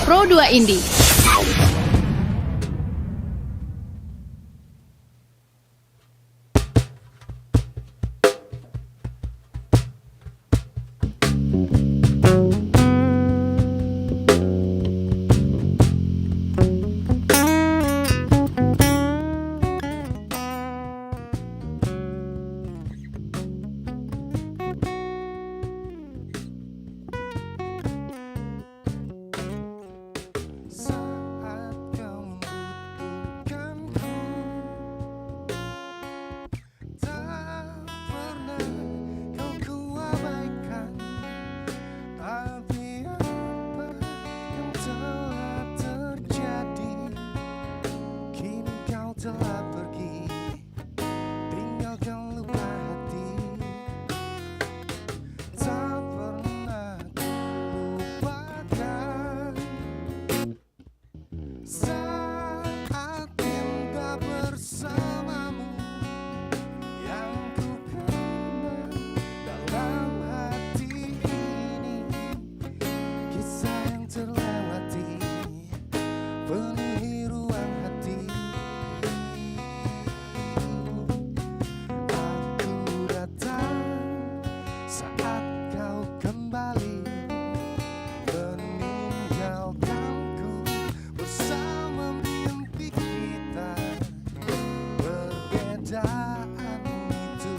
Pro 2 Indie. Telah pergi, tinggalkan luka hati. Tak pernah lupakan saat indah bersamamu yang ku kenang dalam hati ini. Kisah yang terlewati penuhi ruang hati. Saat kau kembali meninggalkanku bersama mimpi kita, perbedaan itu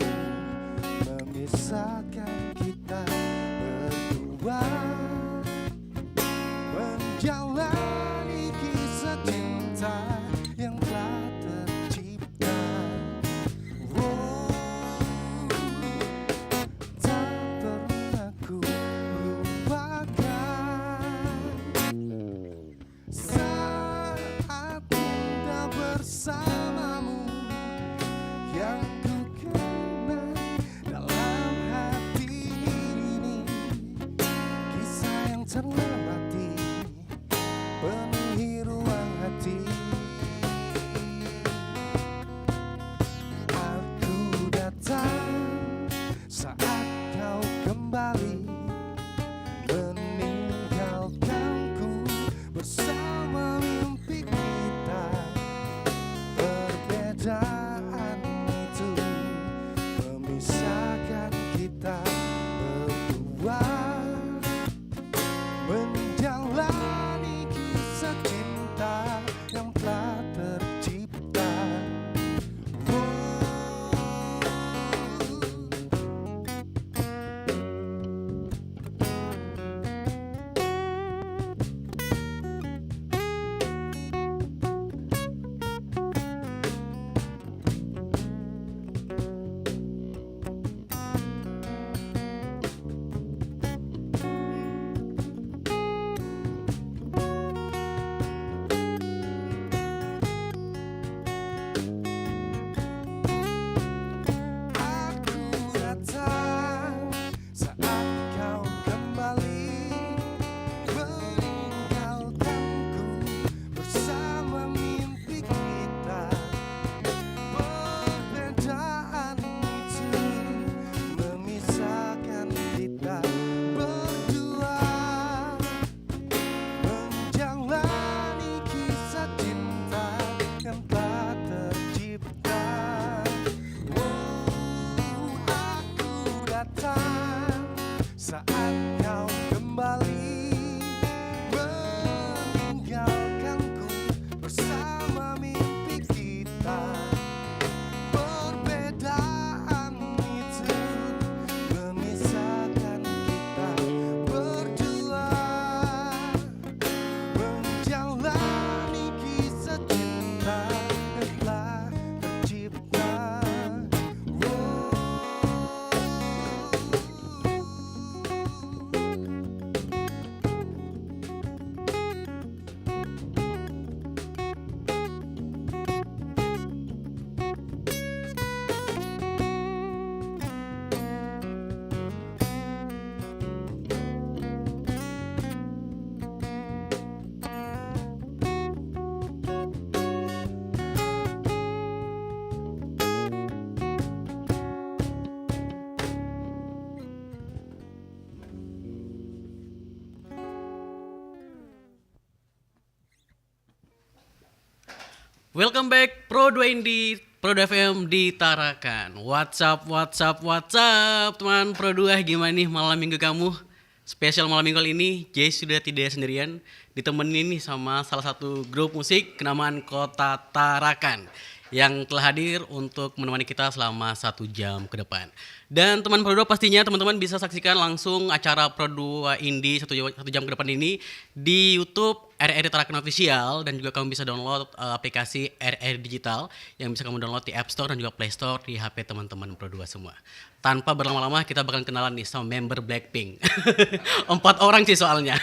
memisahkan kita berdua menjalani kisah cinta yang telah tercipta. Bersamamu yang ku kenang dalam hati ini. Kisah yang terlewati penuhi ruang hati. Aku datang saat kau kembali meninggalkanku bersama mimpi kita. Perbedaan itu memisahkan kita berdua Welcome back Pro 2 Indie, Pro 2 FM di Tarakan. What's up teman Pro 2, gimana nih malam minggu kamu? Spesial malam minggu kali ini, Jay sudah tidak sendirian, ditemenin nih sama salah satu grup musik kenamaan Kota Tarakan yang telah hadir untuk menemani kita selama 1 jam ke depan. Dan teman Pro 2 pastinya teman-teman bisa saksikan langsung acara Pro 2 Indie 1 jam ke depan ini di YouTube RRI Tarakan Official, dan juga kamu bisa download aplikasi RRI Digital yang bisa kamu download di App Store dan juga Play Store di HP teman-teman Pro 2 semua. Tanpa berlama-lama kita bakal kenalan nih sama member Blackpink. 4 orang sih soalnya.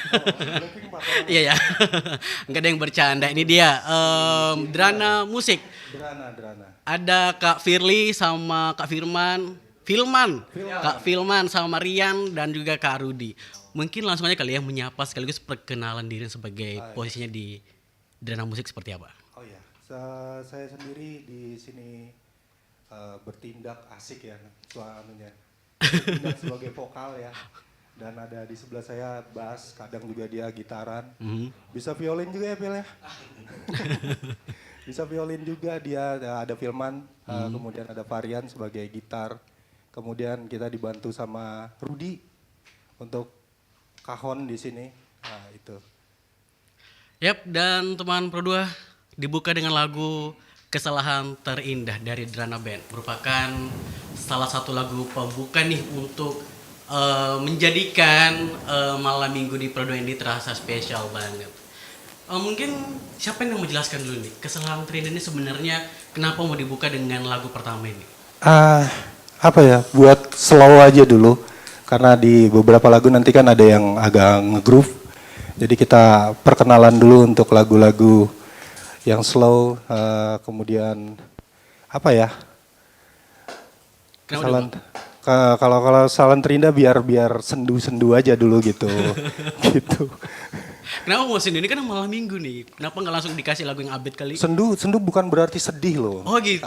Iya ya. Enggak ada yang bercanda. Ini dia Drana Musik. Drana. Ada Kak Firly sama Kak Kak Filman sama Rian dan juga Kak Rudi. Mungkin langsung aja kali ya menyapa sekaligus perkenalan diri sebagai posisinya di Drana Musik seperti apa. Oh iya, saya sendiri di sini bertindak asik ya, suaranya. Bertindak sebagai vokal ya. Dan ada di sebelah saya bass, kadang juga dia gitaran. Bisa violin juga ya, Phil ya? Bisa violin juga dia, ada Filman, kemudian ada Varian sebagai gitar. Kemudian kita dibantu sama Rudi untuk kahon di sini. Nah, itu. Yap, dan teman Pro 2 dibuka dengan lagu Kesalahan Terindah dari Drana Band. Merupakan salah satu lagu pembuka nih untuk menjadikan malam minggu di Pro 2 ini terasa spesial banget. Mungkin siapa yang mau menjelaskan dulu nih, Kesalahan Terindah ini sebenarnya kenapa mau dibuka dengan lagu pertama ini? Apa ya, buat slow aja dulu. Karena di beberapa lagu nanti kan ada yang agak nge-groove. Jadi kita perkenalan dulu untuk lagu-lagu yang slow, kemudian apa ya? Kalau Kesalahan Terindah biar sendu-sendu aja dulu gitu. Gitu. Kenapa mau sendu? Ini kan malam minggu nih. Kenapa nggak langsung dikasih lagu yang upbeat kali? Sendu bukan berarti sedih loh. Oh gitu.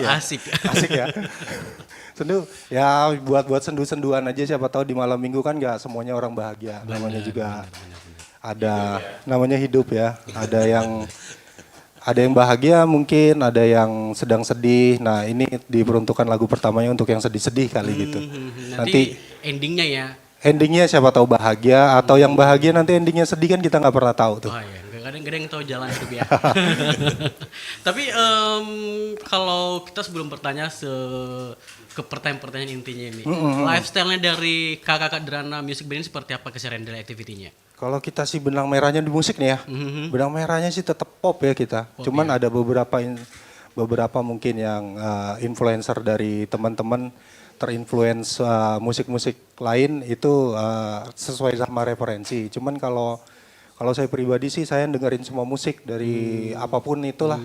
Asik ya. Sendu ya buat sendu-senduan aja, siapa tahu di malam minggu kan nggak semuanya orang bahagia. Namanya juga ada namanya hidup ya. Ada yang bahagia mungkin, ada yang sedang sedih. Nah, ini diperuntukkan lagu pertamanya untuk yang sedih-sedih kali gitu. Nanti endingnya ya. Endingnya siapa tahu bahagia, atau yang bahagia nanti endingnya sedih kan kita nggak pernah tahu tuh. Oh iya, gak ada yang tahu jalan hidup ya. Tapi kalau kita sebelum bertanya ke pertanyaan intinya ini, lifestyle-nya dari kakak Drana Music Band ini seperti apa keseharian daily activity-nya? Kalau kita sih benang merahnya di musik nih ya, benang merahnya sih tetap pop ya kita. Cuman ada beberapa mungkin yang influencer dari teman-teman terinfluence musik-musik lain itu sesuai sama referensi. Cuman kalau saya pribadi sih saya dengerin semua musik dari apapun itulah.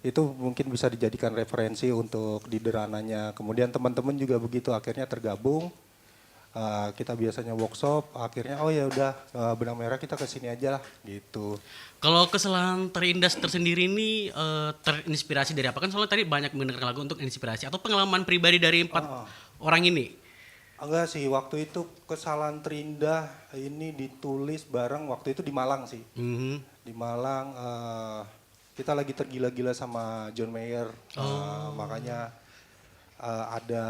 Itu mungkin bisa dijadikan referensi untuk di Drananya. Kemudian teman-teman juga begitu, akhirnya tergabung. Kita biasanya workshop, akhirnya oh ya udah benang merah kita kesini aja lah gitu. Kalau Kesalahan Terindah tersendiri ini terinspirasi dari apa? Kan soalnya tadi banyak mendengar lagu untuk inspirasi atau pengalaman pribadi dari 4 orang ini? Enggak sih, waktu itu Kesalahan Terindah ini ditulis bareng waktu itu di Malang sih. Di Malang kita lagi tergila-gila sama John Mayer, makanya ada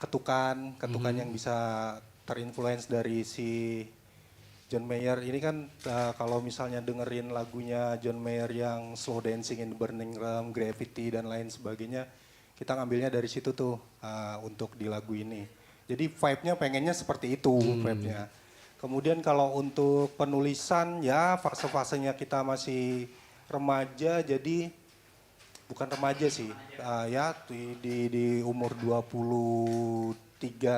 ketukan yang bisa terinfluence dari si John Mayer. Ini kan kalau misalnya dengerin lagunya John Mayer yang Slow Dancing in the Burning Room, Gravity dan lain sebagainya, kita ngambilnya dari situ tuh untuk di lagu ini. Jadi vibe-nya pengennya seperti itu vibe-nya. Kemudian kalau untuk penulisan ya fase-fasenya kita masih remaja, jadi bukan remaja sih, ya di umur 23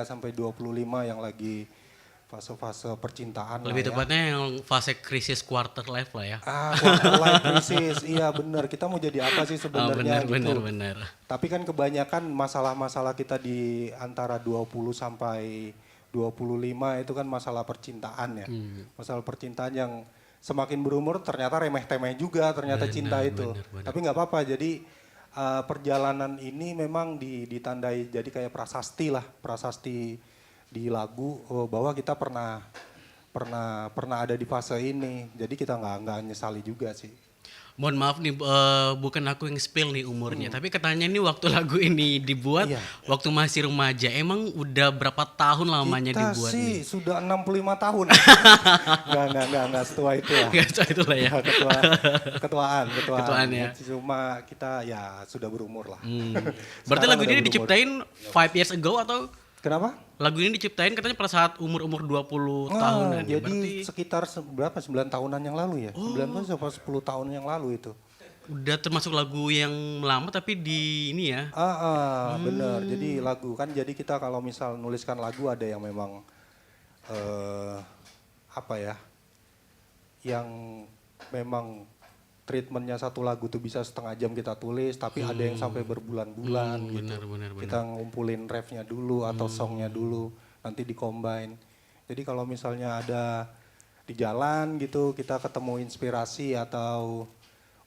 sampai 25 yang lagi fase-fase percintaan. Lebih tepatnya yang fase krisis quarter life lah ya. Quarter life crisis, iya benar. Kita mau jadi apa sih sebenarnya gitu. Benar. Tapi kan kebanyakan masalah-masalah kita di antara 20 sampai 25 itu kan masalah percintaan ya. Masalah percintaan yang semakin berumur ternyata remeh-temeh juga ternyata cinta itu. Bener. Tapi nggak apa-apa, jadi perjalanan ini memang ditandai jadi kayak prasasti lah, prasasti di lagu bahwa kita pernah ada di fase ini. Jadi kita nggak nyesali juga sih. Mohon maaf nih, bukan aku yang spill nih umurnya, tapi katanya nih waktu lagu ini dibuat, Iya. waktu masih remaja, emang udah berapa tahun lamanya Kita dibuat sih nih? sudah 65 tahun. Enggak setua itu lah. Gak tahu itu lah ya. Ketuaan. Ketuaan ya. Cuma kita ya sudah berumur lah. Berarti Sekarang lagu udah ini berumur. diciptain 5 years ago atau Kenapa? lagu ini diciptain katanya pada saat umur-umur 20 tahunan ya? Jadi Berarti sekitar berapa? 9 tahunan yang lalu ya? 9 tahun sampai 10 tahun yang lalu itu. udah termasuk lagu yang lama tapi di ini ya. Bener. Jadi lagu kan, jadi kita kalau misal nuliskan lagu ada yang memang apa ya, yang memang treatmentnya satu lagu tuh bisa setengah jam kita tulis, tapi ada yang sampai berbulan-bulan gitu. Benar. Kita ngumpulin refnya dulu atau songnya dulu, nanti dicombine. Jadi kalau misalnya ada di jalan gitu, kita ketemu inspirasi atau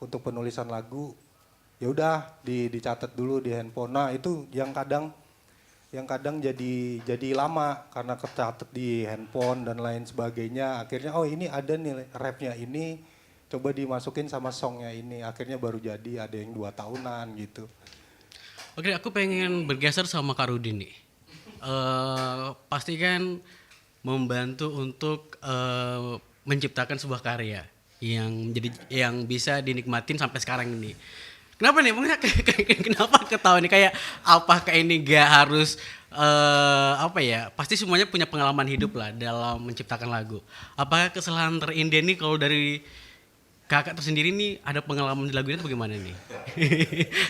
untuk penulisan lagu, ya udah dicatat dulu di handphone. Nah itu yang kadang jadi lama karena kecatat di handphone dan lain sebagainya. Akhirnya oh ini ada nih rapnya ini, coba dimasukin sama songnya ini. Akhirnya baru jadi, ada yang 2 tahunan gitu. Oke, aku pengen bergeser sama Kak Rudi nih. Pasti kan membantu untuk menciptakan sebuah karya yang bisa dinikmatin sampai sekarang ini. Kenapa nih? Emangnya kenapa ketawa nih? Kayak apakah ini gak harus apa ya? Pasti semuanya punya pengalaman hidup lah dalam menciptakan lagu. Apakah kesalahan terindah nih kalau dari kakak tersendiri nih ada pengalaman di lagu ini atau bagaimana nih?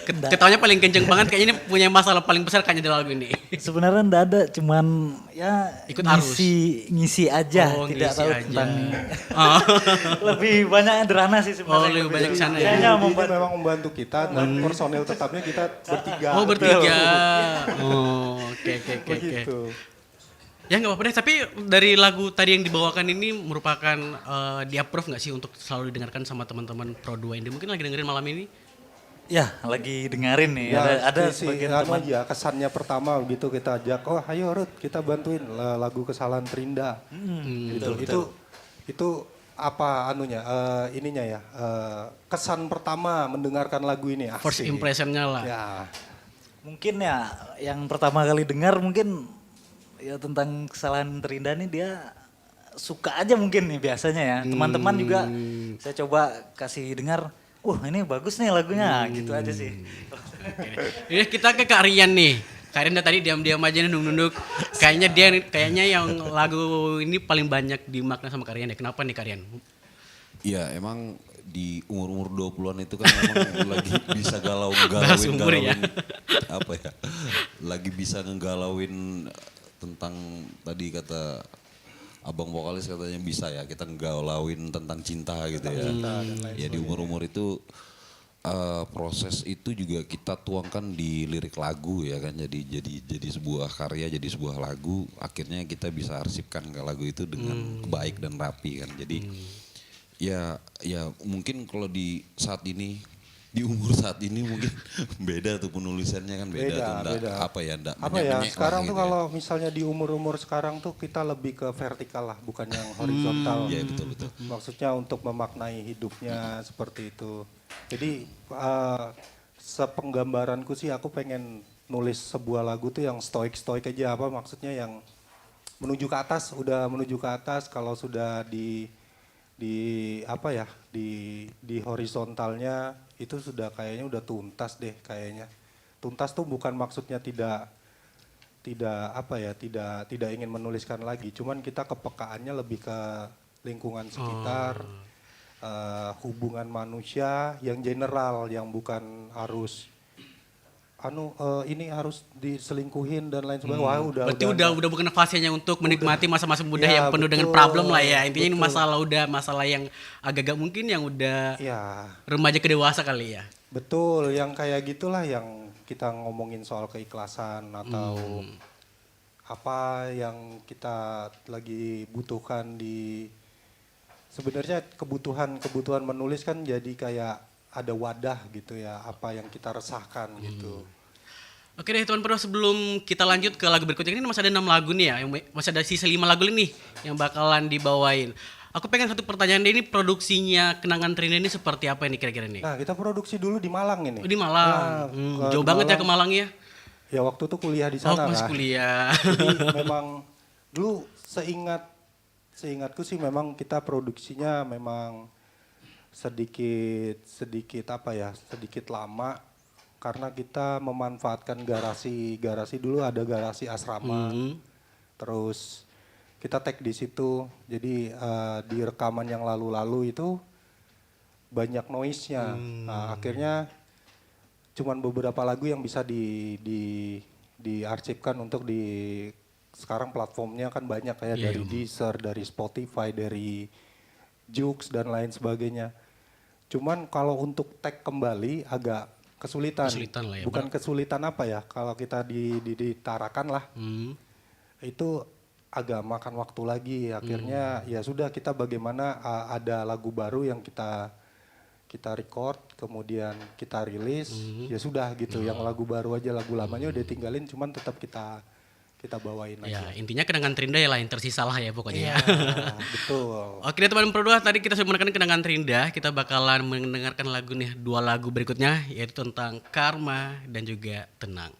Ketawanya paling kenceng banget, kayaknya ini punya masalah paling besar kayaknya di lagu ini. Sebenarnya enggak ada, cuman ya Ikut arus. ngisi aja, Oh, tidak ngisi tahu aja. tentang Oh. lebih banyak derana sih sebenarnya. Oh, lebih banyak ke sana ya. Kayaknya Jadi membuat ini memang membantu kita dan personil tetapnya kita bertiga. Oh, bertiga. Oh, oke. Begitu. Ya nggak apa-apa deh, tapi dari lagu tadi yang dibawakan ini merupakan di-approve nggak sih untuk selalu didengarkan sama teman-teman Pro 2 Indie? Mungkin lagi dengerin malam ini? ya lagi dengerin nih, Ya, ada si sebagian anu teman. aja kesannya pertama begitu kita ajak, oh ayo Ruth kita bantuin lagu Kesalahan Terindah. Gitu. Itu apa anunya ininya ya kesan pertama mendengarkan lagu ini. First Asik. impression-nya lah. Ya, Mungkin ya yang pertama kali dengar mungkin ya tentang kesalahan terindah nih dia suka aja mungkin nih biasanya ya. Teman-teman juga saya coba kasih dengar, wah ini bagus nih lagunya, gitu aja sih. Ini kita ke Kak Rian nih. Kak Rian tadi diam-diam aja nunduk-nunduk. Kayaknya yang lagu ini paling banyak dimakna sama Kak Rian ya. Kenapa nih Kak Rian? Iya emang di umur-umur 20-an itu kan memang lagi bisa Bahas umur ya. apa ya, lagi bisa ngegalauin tentang tadi kata abang vokalis katanya bisa ya kita ngegalauin tentang cinta gitu ya. Ya di umur-umur itu proses itu juga kita tuangkan di lirik lagu ya kan, jadi sebuah karya, jadi sebuah lagu, akhirnya kita bisa arsipkan ke lagu itu dengan baik dan rapi kan. Jadi ya mungkin kalau di saat ini, di umur saat ini mungkin beda tuh penulisannya kan beda. Tuh, beda. Apa ya Apa ya sekarang tuh gitu ya. kalau misalnya di umur-umur sekarang tuh kita lebih ke vertikal lah, bukan yang horizontal. Iya betul. Maksudnya untuk memaknai hidupnya seperti itu. Jadi sepenggambaranku sih aku pengen nulis sebuah lagu tuh yang stoik aja, apa maksudnya yang menuju ke atas, udah menuju ke atas. Kalau sudah di apa ya di horizontalnya itu sudah kayaknya udah tuntas deh kayaknya. Tuntas tuh bukan maksudnya tidak apa ya tidak ingin menuliskan lagi, cuman kita kepekaannya lebih ke lingkungan sekitar, hubungan manusia yang general, yang bukan harus ini harus diselingkuhin dan lain sebagainya. Wah, Berarti udah bukan fasenya untuk menikmati masa-masa muda Ya, yang penuh dengan betul, problem lah ya. Intinya ini betul. masalah yang agak-agak mungkin yang udah Ya, remaja ke dewasa kali ya. betul, yang kayak gitulah yang kita ngomongin soal keikhlasan atau apa yang kita lagi butuhkan di sebenarnya kebutuhan menulis kan jadi kayak ada wadah gitu ya, apa yang kita resahkan gitu. Oke deh Tuan Pro, sebelum kita lanjut ke lagu berikutnya, ini masih ada 6 lagu nih ya, yang masih ada sisa 5 lagu nih yang bakalan dibawain. Aku pengen satu pertanyaan deh, ini produksinya Kenangan Terindah ini seperti apa ini kira-kira nih? Nah, kita produksi dulu di Malang ini. Oh, di Malang. Jauh di banget ya Malang. ke Malang ya? Ya waktu itu kuliah di Oh, sana masih kan. kuliah. Jadi memang dulu seingatku sih memang kita produksinya memang sedikit lama karena kita memanfaatkan garasi dulu ada garasi asrama. Terus kita tag di situ. Jadi di rekaman yang lalu-lalu itu banyak noise-nya. Nah, akhirnya cuman beberapa lagu yang bisa diarsipkan untuk sekarang platformnya kan banyak kayak dari Deezer, dari Spotify, dari Joox dan lain sebagainya. Cuman kalau untuk tag kembali agak kesulitan. Kesulitan lah ya, Bukan kesulitan apa ya, kalau kita ditarakan lah. Itu agak makan waktu lagi. Akhirnya ya sudah kita bagaimana ada lagu baru yang kita record, kemudian kita rilis, ya sudah gitu. Yang lagu baru aja, lagu lamanya udah tinggalin, cuman tetap kita bawain Ya, aja. intinya Kenangan Terindah ya lah yang tersisa lah ya pokoknya. Iya, betul. Oke deh teman Pro 2, tadi kita sudah mendengarkan Kenangan Terindah, kita bakalan mendengarkan lagu nih, 2 lagu berikutnya yaitu tentang Karma dan juga Tenang.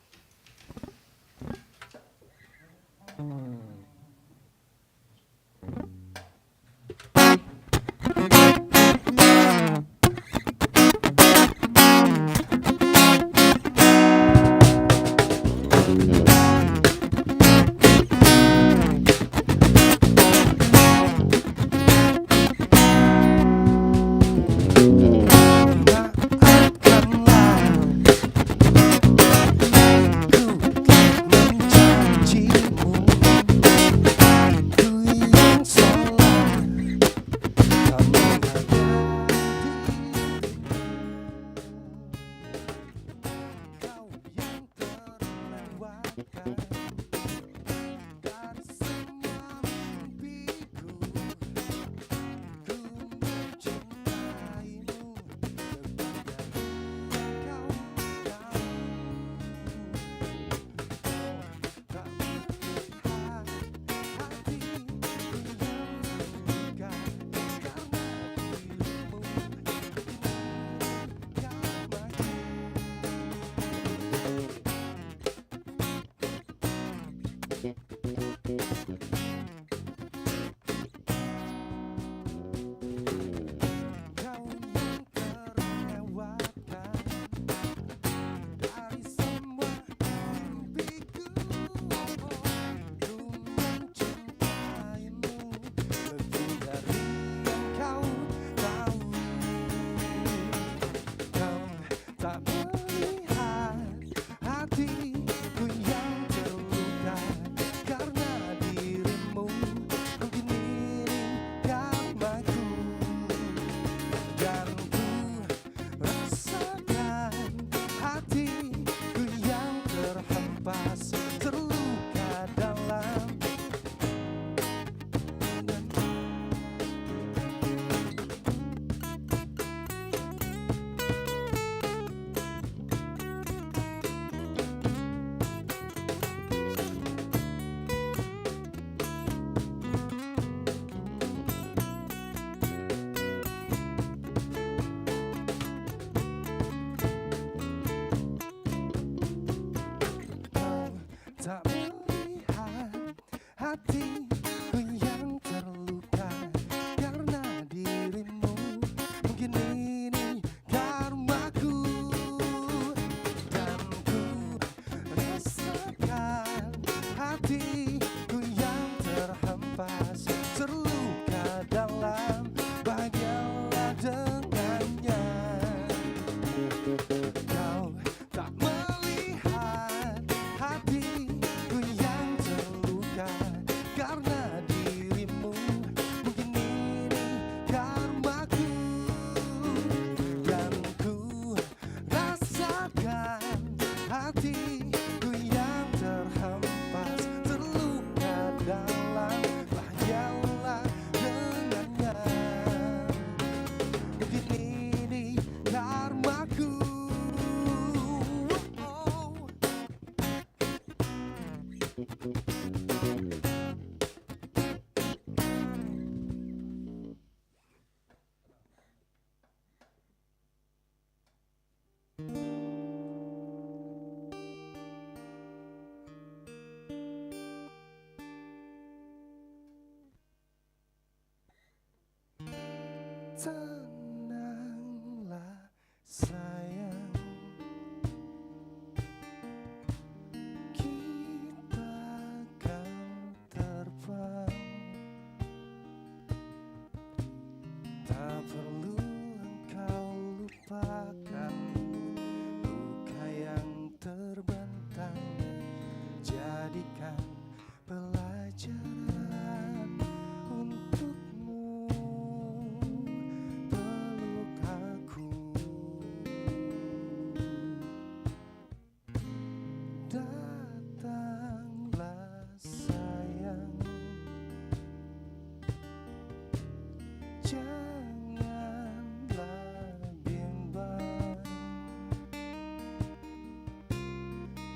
Tak melihat hatiku yang terluka karena dirimu. Mungkin ini karmaku dan ku rasakan hatiku yang terhempas terluka dalam. Bahagialah dengannya. Kau tak melihat hatiku yang terluka karena dirimu. Mungkin ini karmaku dan ku rasakan hatiku yang terhempas terluka dalam. Bahagialah dengannya. Mungkin ini karmaku. tenanglah sayang, kita akan terbang. Tak perlu engkau lupakan luka yang terbentang, jadikan pelajaran untukmu. Peluk aku, datanglah sayang, janganlah bimbang.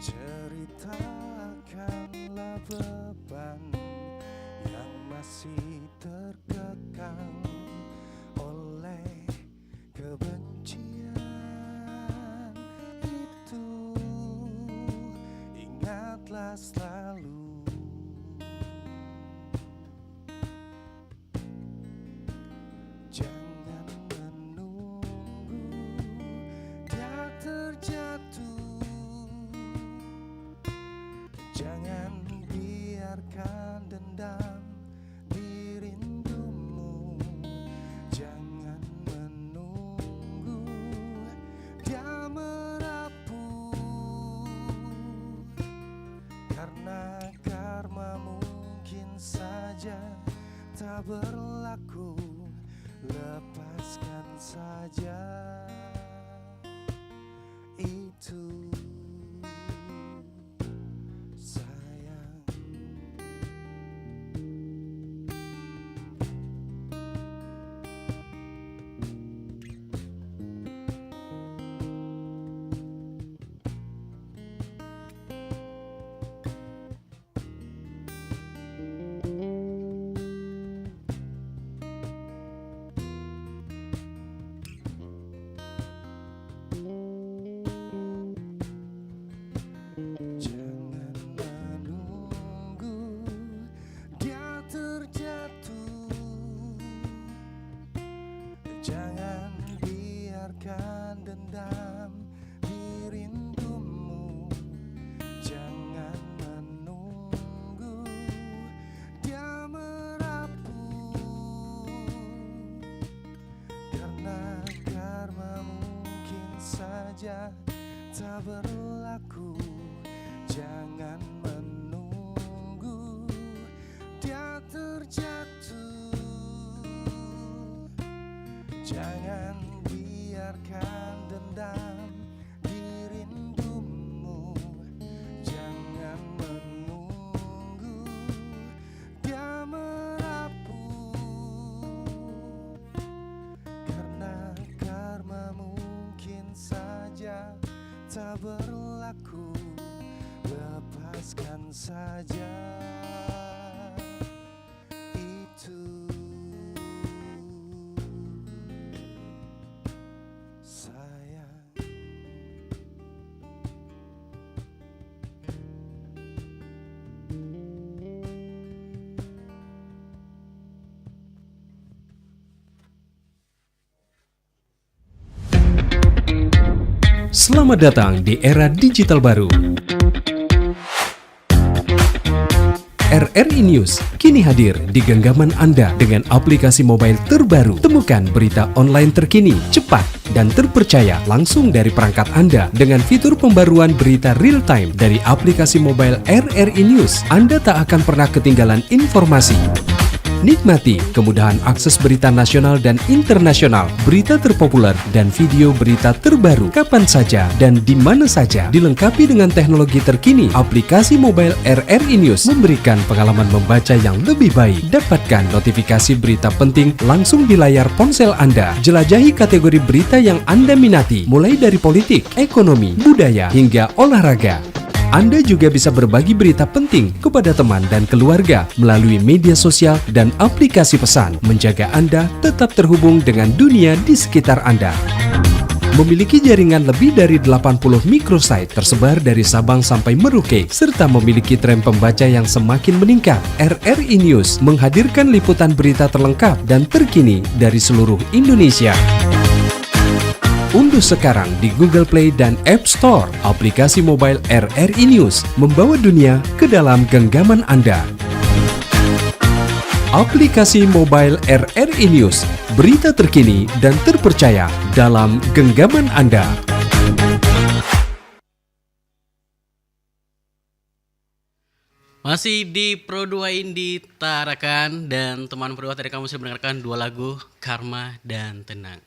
Ceritakanlah beban yang masih terkekang oleh kebencian itu. Ingatlah selalu, jangan menunggu dia terjatuh. Jangan biarkan dendam di rindumu. Jangan menunggu dia merapuh, karena karma mungkin saja tak berlaku. Lepaskan saja itu, sayang. Jangan menunggu dia terjatuh. Jangan biarkan dendam di rindumu. Jangan menunggu dia merapuh, karena karma mungkin saja tak berlaku. Jangan menunggu dia terjatuh. Jangan biarkan dendam di rindumu. Jangan menunggu dia merapuh, karena karma mungkin saja tak berlaku. Lepaskan saja itu, sayang. Selamat datang di era digital baru. RRI News kini hadir di genggaman Anda dengan aplikasi mobile terbaru. Temukan berita online terkini, cepat, dan terpercaya langsung dari perangkat Anda dengan fitur pembaruan berita real time dari aplikasi mobile RRI News. Anda tak akan pernah ketinggalan informasi. Nikmati kemudahan akses berita nasional dan internasional, berita terpopuler, dan video berita terbaru kapan saja dan di mana saja. Dilengkapi dengan teknologi terkini, aplikasi mobile RRI News memberikan pengalaman membaca yang lebih baik. Dapatkan notifikasi berita penting langsung di layar ponsel Anda. Jelajahi kategori berita yang Anda minati, mulai dari politik, ekonomi, budaya, hingga olahraga. Anda juga bisa berbagi berita penting kepada teman dan keluarga melalui media sosial dan aplikasi pesan, menjaga Anda tetap terhubung dengan dunia di sekitar Anda. Memiliki jaringan lebih dari 80 microsite tersebar dari Sabang sampai Merauke, serta memiliki tren pembaca yang semakin meningkat. RRI News menghadirkan liputan berita terlengkap dan terkini dari seluruh Indonesia. Unduh sekarang di Google Play dan App Store aplikasi mobile RRI News, membawa dunia ke dalam genggaman Anda. Aplikasi mobile RRI News, berita terkini dan terpercaya dalam genggaman Anda. Masih di Pro 2 Indie Tarakan dan teman Pro 2 tadi kamu sudah mendengarkan dua lagu, Karma dan Tenang.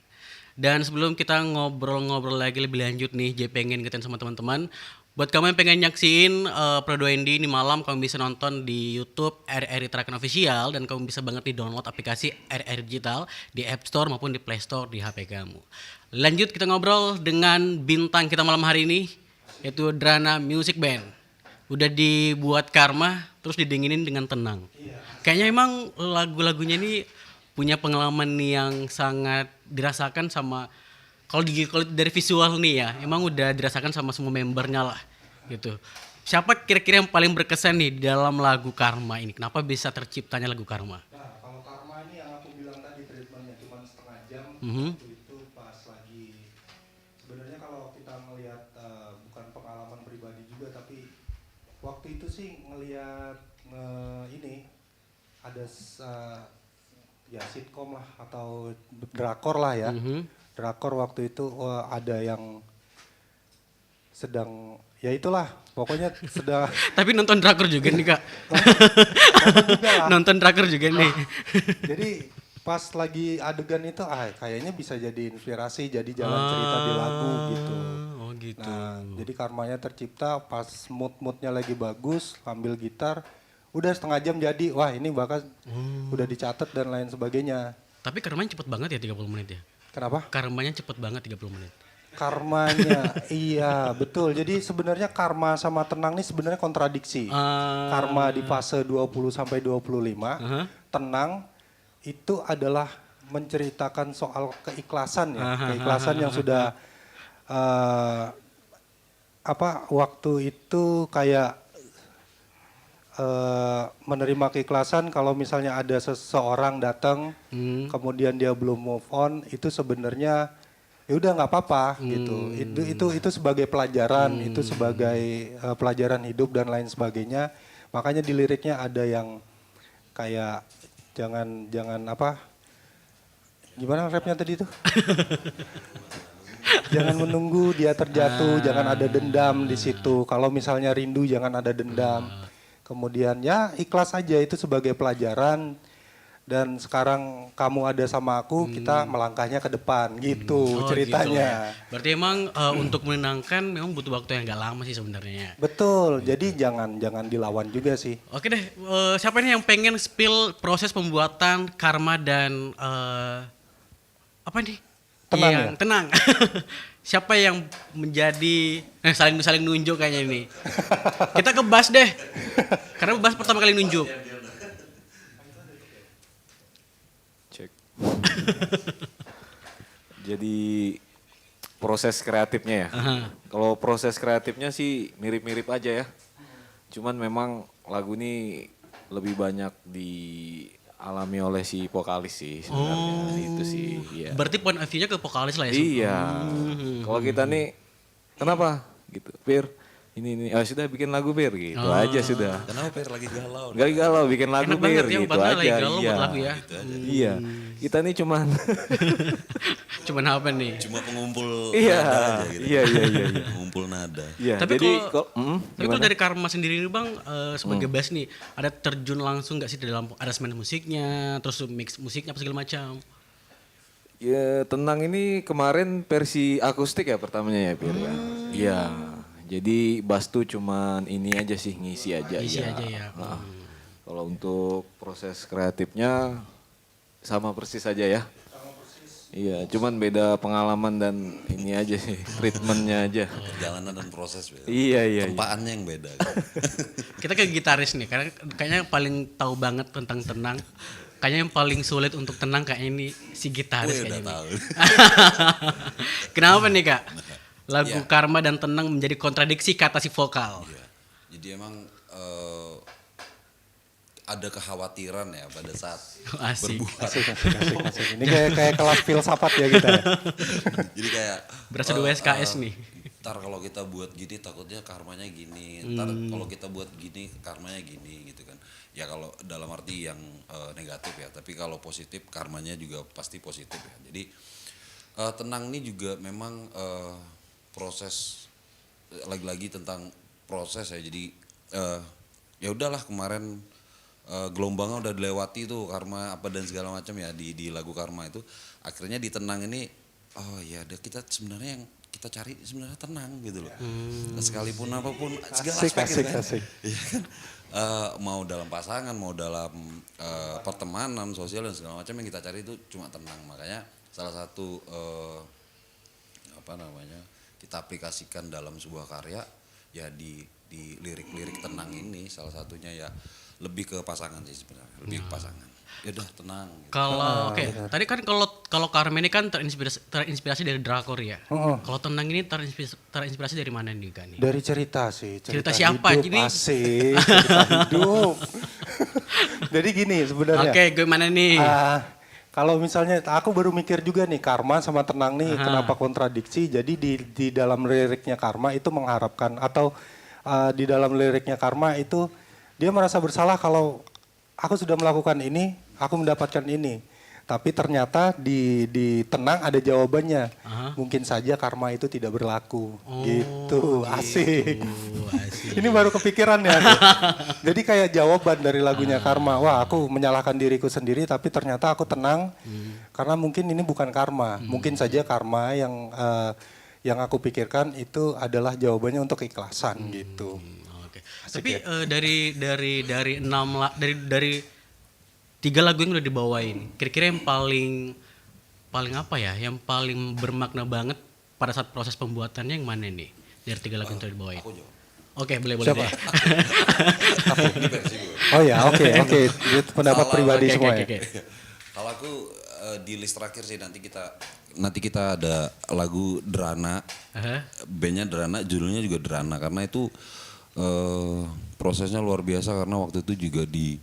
Dan sebelum kita ngobrol-ngobrol lagi lebih lanjut nih, J pengen ngetin sama teman-teman. Buat kamu yang pengen nyaksiin Pro 2 Indie ini malam, kamu bisa nonton di YouTube RRI Tarakan Official dan kamu bisa banget di download aplikasi RRI Digital di App Store maupun di Play Store di HP kamu. Lanjut kita ngobrol dengan bintang kita malam hari ini, yaitu Drana Music Band. Udah dibuat Karma, terus didinginin dengan Tenang. Kayaknya emang lagu-lagunya ini punya pengalaman yang sangat dirasakan sama, kalau dari visual nih ya, emang udah dirasakan sama semua membernya lah gitu. Siapa kira-kira yang paling berkesan nih dalam lagu Karma ini? Kenapa bisa terciptanya lagu Karma? Nah, kalau Karma ini yang aku bilang tadi treatmentnya cuma setengah jam, waktu itu pas lagi, sebenarnya kalau kita ngelihat bukan pengalaman pribadi juga, tapi waktu itu sih ngelihat ini ada ya sitkom lah atau drakor lah ya. Drakor waktu itu ada yang sedang, ya itulah pokoknya sedang. Tapi nonton drakor juga nih Kak. Nonton drakor juga nih. Jadi pas lagi adegan itu kayaknya bisa jadi inspirasi, jadi jalan cerita di lagu gitu. Oh gitu. Nah, jadi karmanya tercipta pas mood-moodnya lagi bagus, ambil gitar, udah setengah jam jadi. Wah ini bakal udah dicatat dan lain sebagainya. Tapi karmanya cepet banget ya 30 menit ya? Kenapa? Karmanya cepet banget 30 menit. Karmanya, iya betul. Jadi sebenarnya karma sama tenang ini sebenarnya kontradiksi. Karma di fase 20 sampai 25, tenang itu adalah menceritakan soal keikhlasan ya. Keikhlasan yang sudah waktu itu kayak menerima keikhlasan. Kalau misalnya ada seseorang datang kemudian dia belum move on, itu sebenarnya ya udah nggak apa-apa gitu. Itu sebagai pelajaran, itu sebagai pelajaran hidup dan lain sebagainya. Makanya di liriknya ada yang kayak jangan gimana rapnya tadi itu? Jangan menunggu dia terjatuh, jangan ada dendam di situ. Kalau misalnya rindu jangan ada dendam. Kemudian ya ikhlas aja, itu sebagai pelajaran. Dan sekarang kamu ada sama aku, kita melangkahnya ke depan gitu ceritanya. Gitu. Berarti emang untuk menenangkan memang butuh waktu yang gak lama sih sebenarnya. Betul, jadi jangan dilawan juga sih. Oke deh, siapa nih yang pengen spill proses pembuatan Karma dan apa nih? Tenang yang ya? Tenang. Siapa yang menjadi saling nunjuk kayaknya ini. Kita ke Bas deh. Karena Bas pertama kali nunjuk. Cek. Jadi proses kreatifnya ya. Kalau proses kreatifnya sih mirip-mirip aja ya. Cuman memang lagu ini lebih banyak dialami oleh si vokalis sih sebenarnya. Itu sih. Ya. Berarti point of view-nya ke vokalis lah ya. Iya. Kalau kita nih kenapa gitu? Pir, ini sudah bikin lagu Pir gitu aja sudah. Kenapa Per lagi galau? Gak galau bikin lagu Enak Pir banget ya, gitu padahal aja. lagi galau Iya. buat lagu ya. Iya. Kita nih cuman Cuman apa nih? Cuma pengumpul Iya. nada aja gitu. Iya. Pengumpul nada. Iya. Tapi Jadi tapi kalau dari Karma sendiri nih Bang, sebagai bass nih, ada terjun langsung gak sih di dalam aransemen musiknya, terus mix musiknya apa segala macam? ya Tenang ini kemarin versi akustik ya pertamanya ya Pir ya. Iya. Jadi bass tuh cuman ini aja sih ngisi aja. Isi ya. aja ya. Kalau untuk proses kreatifnya sama persis aja ya. Iya, cuman beda pengalaman dan ini aja sih, treatmentnya aja. Perjalanan dan proses beda. Iya. Tempaannya yang beda. Kita ke gitaris nih, karena kayaknya paling tahu banget tentang Tenang. kayaknya yang paling sulit untuk tenang kayaknya ini si gitaris Wih, udah kayaknya tahu. nih. Kenapa nih Kak? Lagu Iya. Karma dan Tenang menjadi kontradiksi kata si vokal. Iya. Jadi emang ada kekhawatiran ya pada saat Asik. berbuat. Asik. Ini kayak kelas filsafat ya kita ya. Jadi kayak Berasa dua SKS nih. Ntar kalau kita buat gini takutnya karmanya gini. Ntar kalau kita buat gini karmanya gini gitu kan. Ya kalau dalam arti yang negatif ya. Tapi kalau positif karmanya juga pasti positif ya. Jadi tenang ini juga memang proses lagi-lagi tentang proses ya. Jadi ya udahlah kemarin gelombangnya udah dilewati tuh karma apa dan segala macam ya di lagu Karma itu akhirnya di Tenang ini oh ya kita sebenarnya yang kita cari sebenarnya tenang gitu loh. Sekalipun apapun segala aspek gitu kan. Iya kan? Mau dalam pasangan, mau dalam pertemanan, sosial dan segala macam yang kita cari itu cuma tenang. Makanya salah satu kita aplikasikan dalam sebuah karya ya di lirik-lirik tenang ini salah satunya ya lebih ke pasangan sih sebenarnya, lebih ke pasangan. Ya udah tenang. Gitu. Kalau tadi kan kalau Karma ini kan terinspirasi dari drakor ya. Kalau Tenang ini terinspirasi dari mana nih Kak? Dari cerita sih. Cerita siapa? Hidup, Jadi asik, cerita hidup. Jadi gini sebenarnya. Oke, gimana nih? Kalau misalnya aku baru mikir juga nih Karma sama Tenang nih kenapa kontradiksi. Jadi di dalam liriknya Karma itu mengharapkan atau di dalam liriknya Karma itu dia merasa bersalah kalau aku sudah melakukan ini, aku mendapatkan ini. Tapi ternyata di Tenang ada jawabannya. Mungkin saja karma itu tidak berlaku. Gitu, asik. Ini baru kepikiran ya. Jadi kayak jawaban dari lagunya Karma. Wah, aku menyalahkan diriku sendiri tapi ternyata aku tenang. Karena mungkin ini bukan karma. Mungkin saja karma yang aku pikirkan itu adalah jawabannya untuk keikhlasan gitu. Oke. Tapi dari 3 lagu yang udah dibawain, kira-kira yang paling apa ya, yang paling bermakna banget pada saat proses pembuatannya yang mana nih? Dari 3 lagu yang udah dibawain. Aku jawab. Oke, boleh Siapa? deh. Ini versi gue. Oh ya, oke. Itu pendapat Salah, pribadi Oke, semua oke, ya. oke. Kalau aku di list terakhir sih nanti kita ada lagu Derana. Bandnya Derana, judulnya juga Derana karena itu prosesnya luar biasa karena waktu itu juga di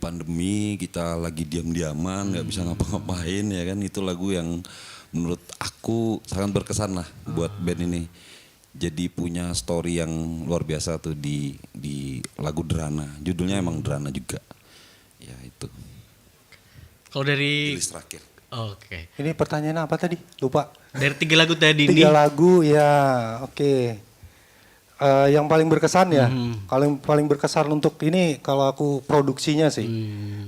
pandemi kita lagi diam-diaman nggak bisa ngapa-ngapain ya kan, itu lagu yang menurut aku sangat berkesan lah buat band ini. Jadi punya story yang luar biasa tuh di lagu Derana, judulnya emang Derana juga ya itu. Kalau dari List terakhir. Oke. Ini pertanyaan apa tadi? Lupa. Dari 3 lagu tadi 3 nih. lagu ya, oke. Yang paling berkesan ya, kalau paling berkesan untuk ini kalau aku produksinya sih,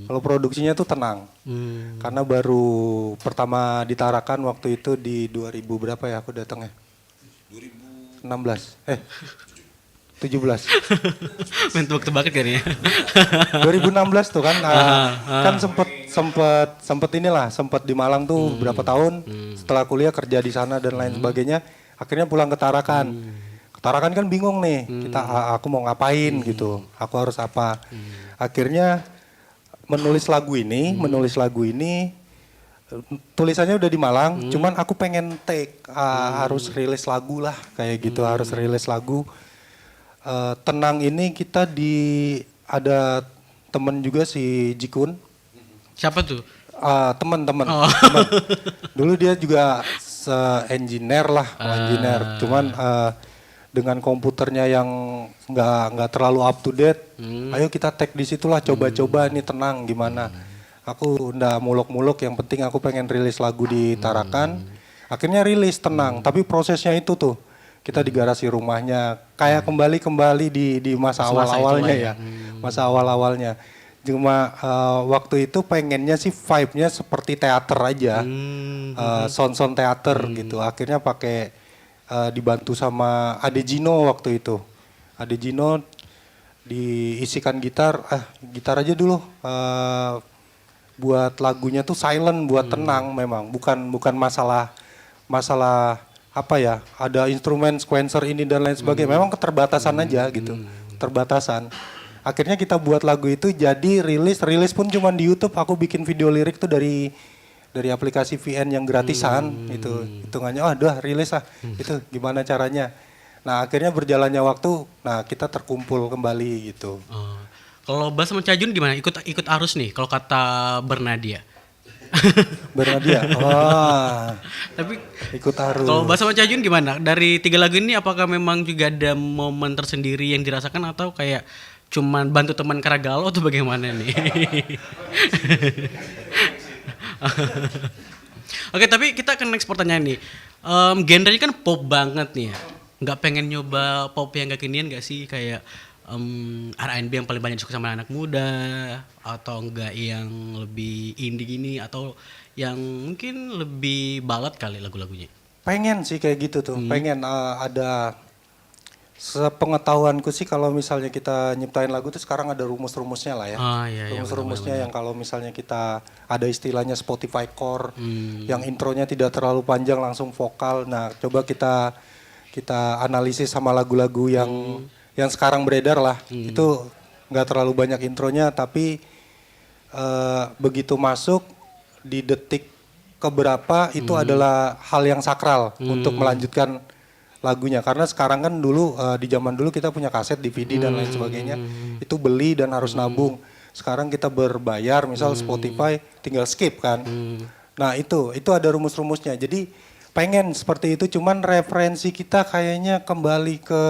kalau produksinya tuh Tenang, karena baru pertama ditarakan waktu itu di 2000 berapa ya aku datang ya? 17. Main tebak-tebakan kan ya. 2016 tuh kan, kan sempet inilah, sempet di Malang tuh berapa tahun, setelah kuliah kerja di sana dan lain sebagainya, akhirnya pulang ke Tarakan. Tarakan kan bingung nih, aku mau ngapain gitu, aku harus apa. Akhirnya menulis lagu ini, tulisannya udah di Malang, cuman aku pengen harus rilis lagu lah, kayak gitu, harus rilis lagu. Tenang ini kita ada temen juga si Jikun. Siapa tuh? Teman-teman. Dulu dia juga engineer lah, engineer. Cuman dengan komputernya yang nggak terlalu up to date, ayo kita tag di situlah, coba-coba nih Tenang gimana. Aku udah muluk-muluk, yang penting aku pengen rilis lagu di Tarakan. Akhirnya rilis Tenang, tapi prosesnya itu tuh kita di garasi rumahnya, kayak kembali di masa awal-awalnya ya, masa awal-awalnya. Cuma waktu itu pengennya sih vibe-nya seperti teater aja, sound teater gitu. Akhirnya pakai dibantu sama Ade Gino waktu itu. Ade Gino diisikan gitar aja dulu. Buat lagunya tuh silent, buat tenang memang, bukan masalah apa ya, ada instrumen sequencer ini dan lain sebagainya. Memang keterbatasan aja gitu, keterbatasan. akhirnya kita buat lagu itu jadi rilis pun cuma di YouTube. Aku bikin video lirik tuh dari aplikasi VN yang gratisan itu hitungannya rilis lah itu gimana caranya. Nah akhirnya berjalannya waktu, nah kita terkumpul kembali gitu. Oh. Kalau Bas sama Cajun gimana? Ikut arus nih kalau kata Bernadia. Bernadia, Tapi ikut arus. kalau Bas sama Cajun gimana? Dari 3 lagu ini apakah memang juga ada momen tersendiri yang dirasakan atau kayak cuman bantu teman karena galau atau bagaimana nih? Oke, tapi kita akan next pertanyaan nih. Genrenya kan pop banget nih ya. Nggak pengen nyoba pop yang kekinian nggak sih? Kayak R&B yang paling banyak disuka sama anak muda, atau enggak yang lebih indie gini, atau yang mungkin lebih ballad kali lagu-lagunya? Pengen sih kayak gitu tuh, pengen ada, sepengetahuanku sih kalau misalnya kita nyiptain lagu tuh sekarang ada rumus-rumusnya lah ya. Iya, Rumus-rumusnya yang kalau misalnya kita ada istilahnya Spotify core, yang intronya tidak terlalu panjang langsung vokal. Nah coba kita analisis sama lagu-lagu yang sekarang beredar lah, itu nggak terlalu banyak intronya, tapi begitu masuk di detik keberapa itu adalah hal yang sakral untuk melanjutkan lagunya. Karena sekarang kan dulu di zaman dulu kita punya kaset, DVD dan lain sebagainya, itu beli dan harus nabung. Sekarang kita berbayar, misal Spotify tinggal skip kan. Nah itu ada rumus-rumusnya. Jadi pengen seperti itu, cuman referensi kita kayaknya kembali ke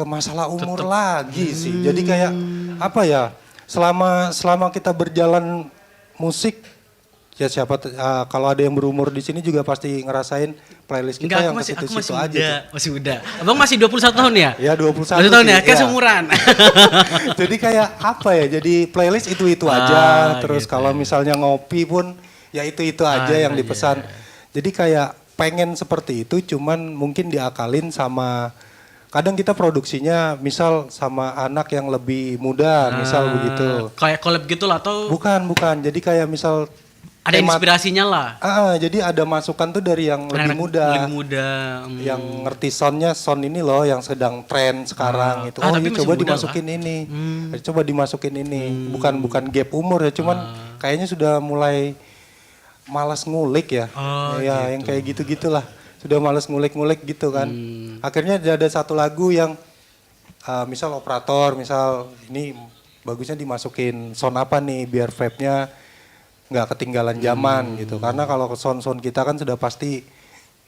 masalah umur lagi sih. Jadi kayak apa ya? Selama kita berjalan musik, ya siapa kalau ada yang berumur di sini juga pasti ngerasain playlist kita yang ke situ-situ aja. Masih muda. Abang masih 21 tahun ya? Ya 21 tahun ya, sih, kayak ya. seumuran. Jadi kayak apa ya? Jadi playlist itu aja. Terus gitu. kalau misalnya ngopi pun ya itu aja yang dipesan. Jadi kayak pengen seperti itu, cuman mungkin diakalin sama, kadang kita produksinya misal sama anak yang lebih muda, misal begitu. Kayak collab gitu lah atau Bukan. Jadi kayak misal ada inspirasinya lah. jadi ada masukan tuh dari yang lebih muda. Lebih muda. Yang ngerti sound ini loh yang sedang tren sekarang itu. tapi Ini masih coba muda dimasukin ini. Coba dimasukin ini. Bukan gap umur ya, cuman kayaknya sudah mulai malas ngulik ya. Ya yang kayak gitu-gitulah. Sudah malas ngulik-ngulik gitu kan. Akhirnya ada satu lagu yang misal operator, misal ini bagusnya dimasukin sound apa nih biar vape-nya nggak ketinggalan zaman gitu. Karena kalau sound kita kan sudah pasti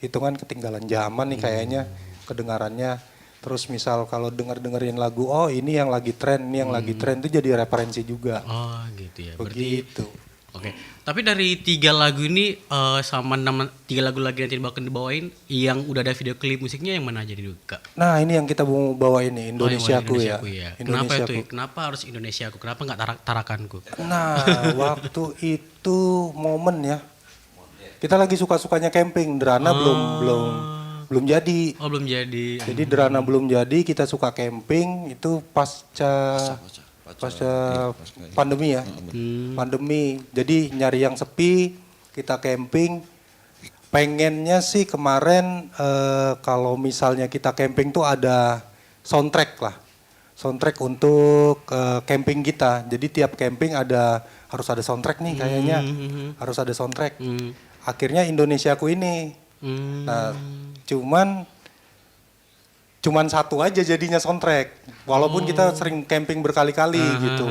hitungan ketinggalan zaman nih kayaknya kedengarannya. Terus misal kalau dengerin lagu, ini yang lagi tren, ini yang lagi tren, itu jadi referensi juga. Oh gitu ya. Begitu. Oke. Tapi dari 3 lagu ini sama 3 lagu lagi yang bakal dibawain, yang udah ada video klip musiknya yang mana aja nih Kak? Nah ini yang kita mau bawa ini, Indonesiaku ya. Kenapa itu? Indonesiaku. Kenapa harus Indonesiaku? Kenapa nggak Tarakanku? Nah waktu itu momen ya, kita lagi suka-sukanya camping, Derana belum jadi. Oh belum jadi. Jadi Derana belum jadi, kita suka camping itu pasca pandemi ya. Pandemi, jadi nyari yang sepi, kita camping. Pengennya sih kemarin kalau misalnya kita camping tuh ada soundtrack lah. Soundtrack untuk camping kita. Jadi tiap camping harus ada soundtrack nih kayaknya. Harus ada soundtrack. Akhirnya Indonesiaku ini. Nah, cuman satu aja jadinya soundtrack. Walaupun kita sering camping berkali-kali gitu.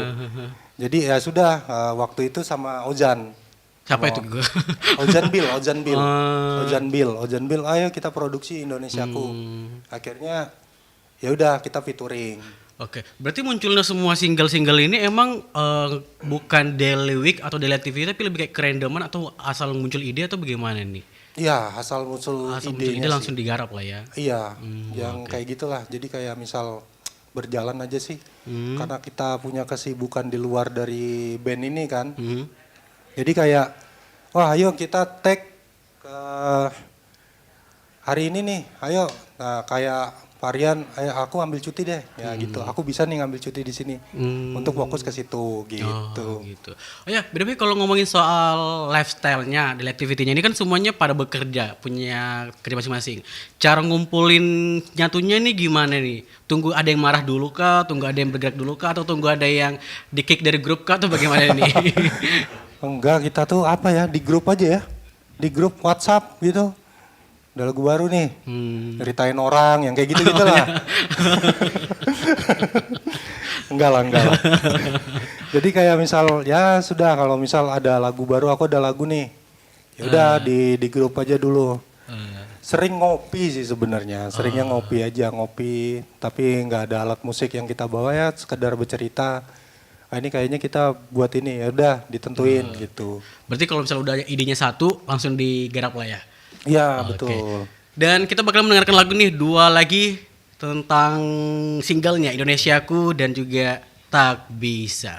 Jadi ya sudah waktu itu sama Ozan. Siapa itu? Ozan Bill, ayo kita produksi Indonesiaku. Akhirnya ya udah kita featuring. Oke, berarti munculnya semua single-single ini emang bukan daily week atau daily activity tapi lebih kayak kerandoman atau asal muncul ide atau bagaimana nih? Iya, asal muncul ide idenya langsung digarap lah ya. Iya, yang kayak gitulah. Jadi kayak misal berjalan aja sih. Karena kita punya kesibukan di luar dari band ini kan. Jadi kayak, wah ayo kita tag ke hari ini nih, ayo. Nah kayak Pak Rian, aku ambil cuti deh, ya gitu. Aku bisa nih ngambil cuti di sini untuk fokus ke situ, gitu. Oh, gitu. Oh ya, btw kalau ngomongin soal lifestyle-nya, daily activity-nya ini kan semuanya pada bekerja, punya kerja masing-masing. Cara ngumpulin nyatunya nih gimana nih? Tunggu ada yang marah dulu kah? Tunggu ada yang bergerak dulu kah? Atau tunggu ada yang di-kick dari grup kah? Atau bagaimana nih? Enggak, kita tuh apa ya, di grup aja ya. Di grup WhatsApp gitu. Ada lagu baru nih, ceritain orang, yang kayak gitu-gitu lah. Enggak lah. Jadi kayak misal, ya sudah kalau misal ada lagu baru, aku ada lagu nih. Ya udah di grup aja dulu. Sering ngopi sih sebenarnya, seringnya ngopi aja, tapi nggak ada alat musik yang kita bawa ya, sekedar bercerita. Ini kayaknya kita buat ini, ya udah ditentuin gitu. Berarti kalau misalnya udah idenya satu, langsung digarap lah ya? Iya, Oke. betul. Dan kita bakal mendengarkan lagu nih, 2 lagi tentang singlenya Indonesiaku dan juga Tak Bisa.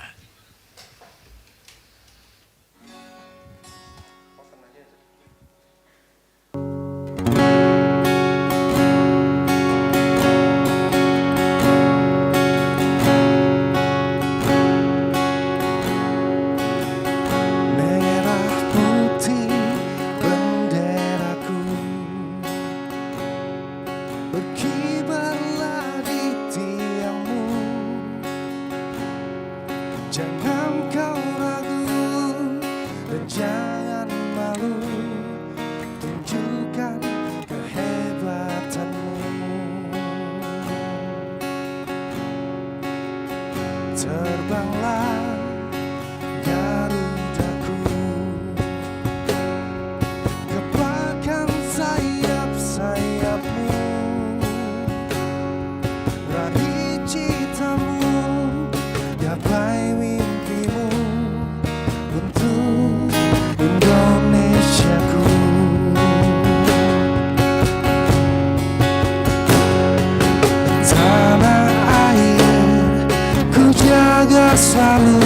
Merah putih benderaku berkibarlah di tiangmu. Jangan kau ragu dan jangan malu, tunjukkan kehebatanmu. Terbanglah Garudaku, gepalkan sayap-sayapmu, raih citamu, gapai mimpimu untuk Indonesiaku. Tanah air ku jaga selalu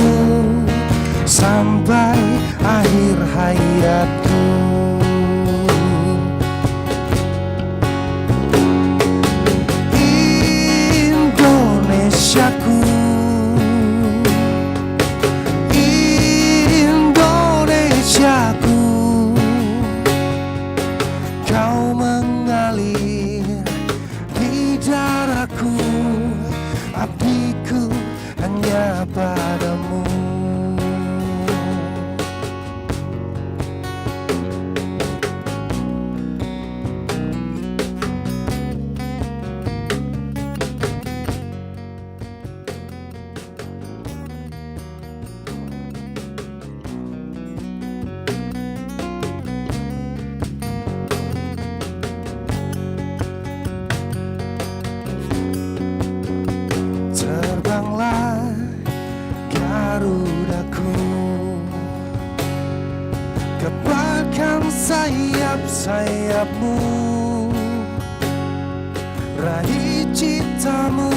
sampai akhir hayatku. Indonesiaku, Indonesiaku, kau mengalir di darahku, abdiku hanya padamu. Terbanglah Garudaku, gepalkan sayap-sayapmu, raih citamu,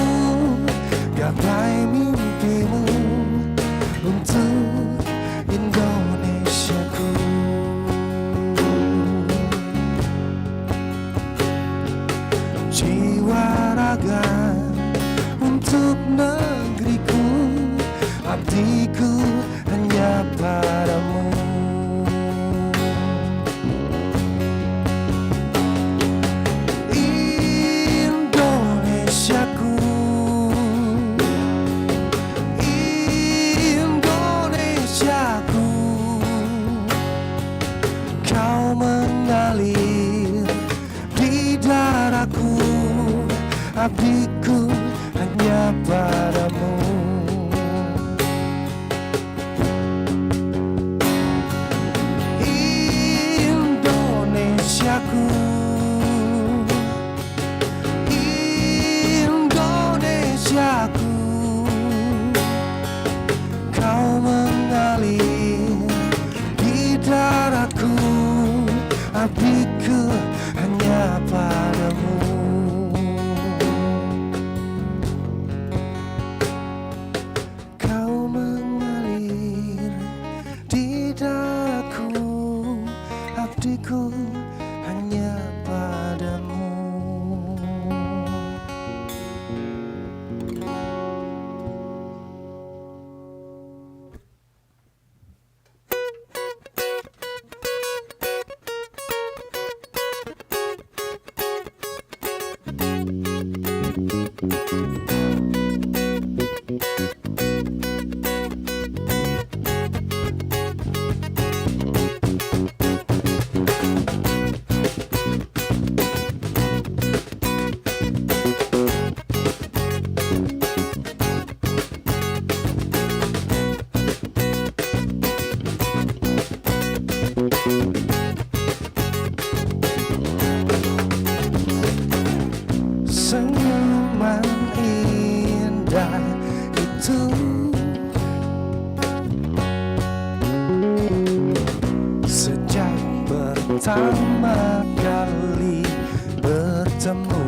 gapai mimpimu untuk Indonesiaku. Jiwa raga untuk negeriku, abdiku hanya padamu. Indonesiaku, Indonesiaku, kau mengalir di darahku, abdiku hanya padamu. Indonesiaku, Indonesiaku, kau mengalir di darahku, abdiku hanya padamu. itu. Sejak pertama kali bertemu,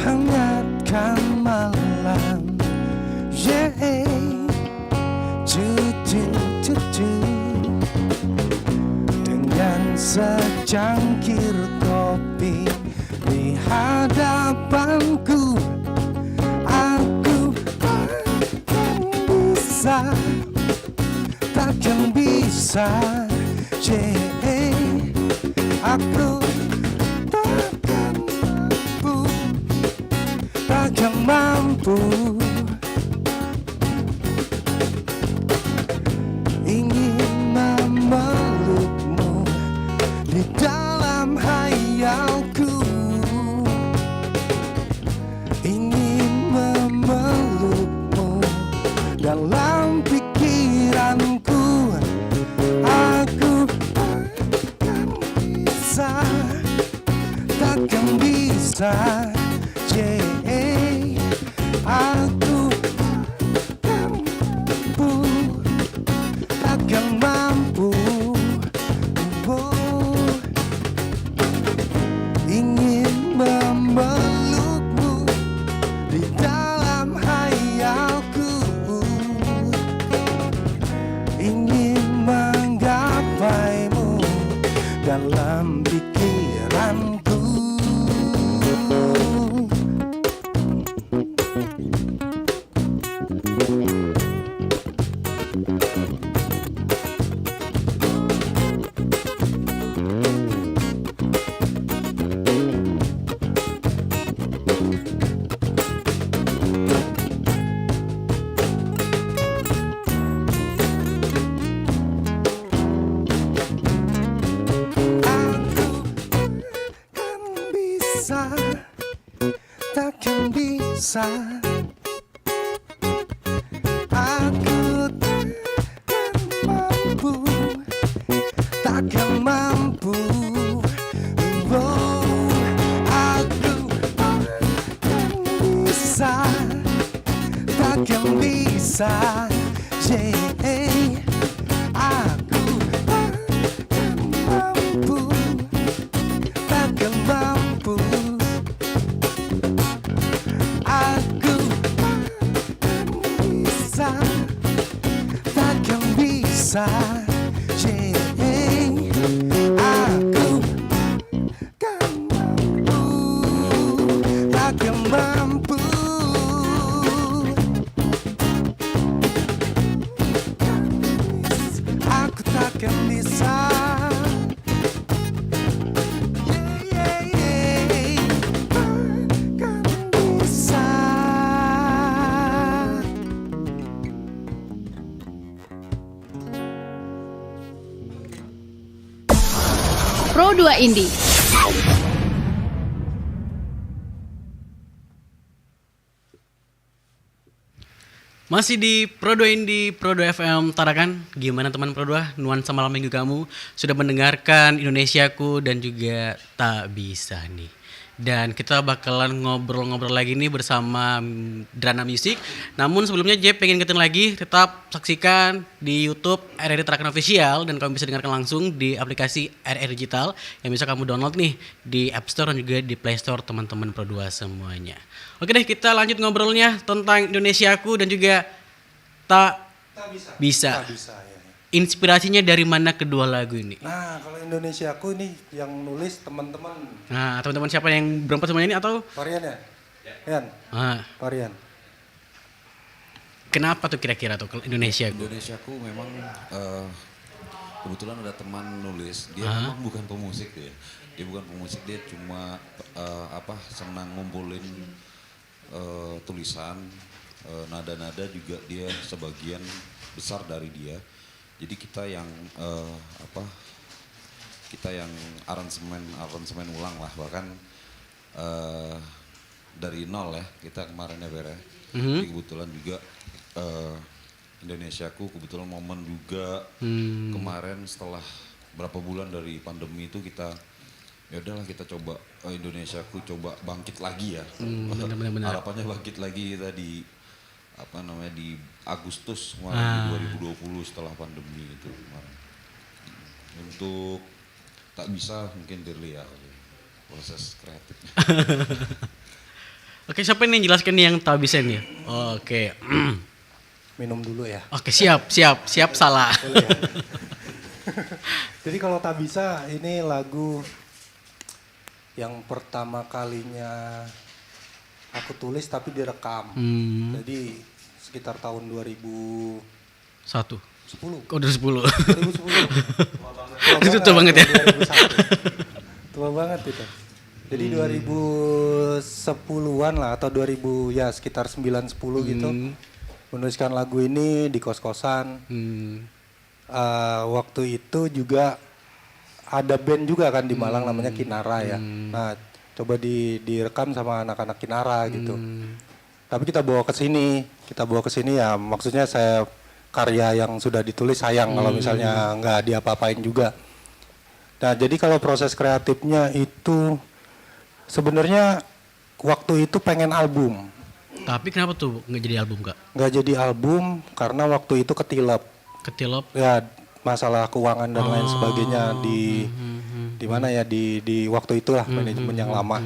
hangatkan malam, yeah. Cu-cu-cu-cu. Dengan secangkir kopi di hadapanku, aku takkan bisa, yeah. Aku takkan mampu ingin memelukmu di dalam hayalku, ingin memelukmu dalam pikiranku. Aku takkan bisa, yeah. Aku takkan mampu, oh, ingin memelukmu di dalam hayalku, ingin menggapaimu dalam pikiranku. Takkan bisa, aku takkan mampu, oh, aku takkan bisa, yeah. Aku takkan mampu, aku takkan bisa, yeah. Aku takkan mampu, aku takkan bisa, yeah, yeah, yeah. Takkan bisa. Pro 2 Indie. Masih di Pro 2 Indie, Pro 2 FM Tarakan. Gimana teman Pro 2? Nuansa malam minggu kamu sudah mendengarkan Indonesiaku dan juga Tak Bisa nih. Dan kita bakalan ngobrol-ngobrol lagi nih bersama Drana Music. Namun sebelumnya Jeb pengen ingetin lagi, tetap saksikan di YouTube RRI Tarakan Official dan kamu bisa dengarkan langsung di aplikasi RRI Digital yang bisa kamu download nih di App Store dan juga di Play Store teman-teman Pro 2 semuanya. Oke deh, kita lanjut ngobrolnya tentang Indonesiaku dan juga Tak Bisa. Tak bisa, ya. Inspirasinya dari mana kedua lagu ini? Nah, kalau Indonesiaku ini yang nulis teman-teman Nah, teman-teman siapa yang berempat semuanya ini atau? Varian ya? Yan, Varian. Kenapa tuh kira-kira tuh kalau Indonesiaku? Indonesiaku memang kebetulan ada teman nulis, dia memang bukan pemusik dia. Dia bukan pemusik, dia cuma senang ngumpulin tulisan, nada-nada juga dia sebagian besar dari dia. Jadi kita yang aransemen ulang lah, bahkan dari nol ya kita kemarin ya Bere. Jadi kebetulan juga Indonesiaku kebetulan momen juga kemarin setelah berapa bulan dari pandemi itu kita ya udahlah kita coba Indonesiaku coba bangkit lagi ya. Benar. Harapannya bangkit lagi kita di di Agustus kemarin di 2020 setelah pandemi itu kemarin. Untuk tak bisa mungkin Dirli ya proses kreatifnya. Oke, siapa nih yang jelaskan nih yang tak bisa nih? Oke. Minum dulu ya. Oke, siap salah. Jadi kalau tak bisa ini lagu yang pertama kalinya aku tulis tapi direkam. Jadi sekitar tahun 2010. 1. Kok udah 10? 2010. Itu tua banget ya. 2001. Tua banget itu. Jadi 2010-an lah atau 2000 ya sekitar 9-10 gitu. Menuliskan lagu ini di kos-kosan. Waktu itu juga ada band juga kan di Malang namanya Kinara ya. Nah, coba direkam sama anak-anak Kinara gitu. Tapi kita bawa ke sini ya maksudnya saya karya yang sudah ditulis sayang kalau misalnya nggak diapa-apain juga. Nah, jadi kalau proses kreatifnya itu sebenarnya waktu itu pengen album. Tapi kenapa tuh nggak jadi album, Kak? Nggak jadi album karena waktu itu ketilap. Ya masalah keuangan dan lain sebagainya di mana ya di waktu itulah manajemen yang lama.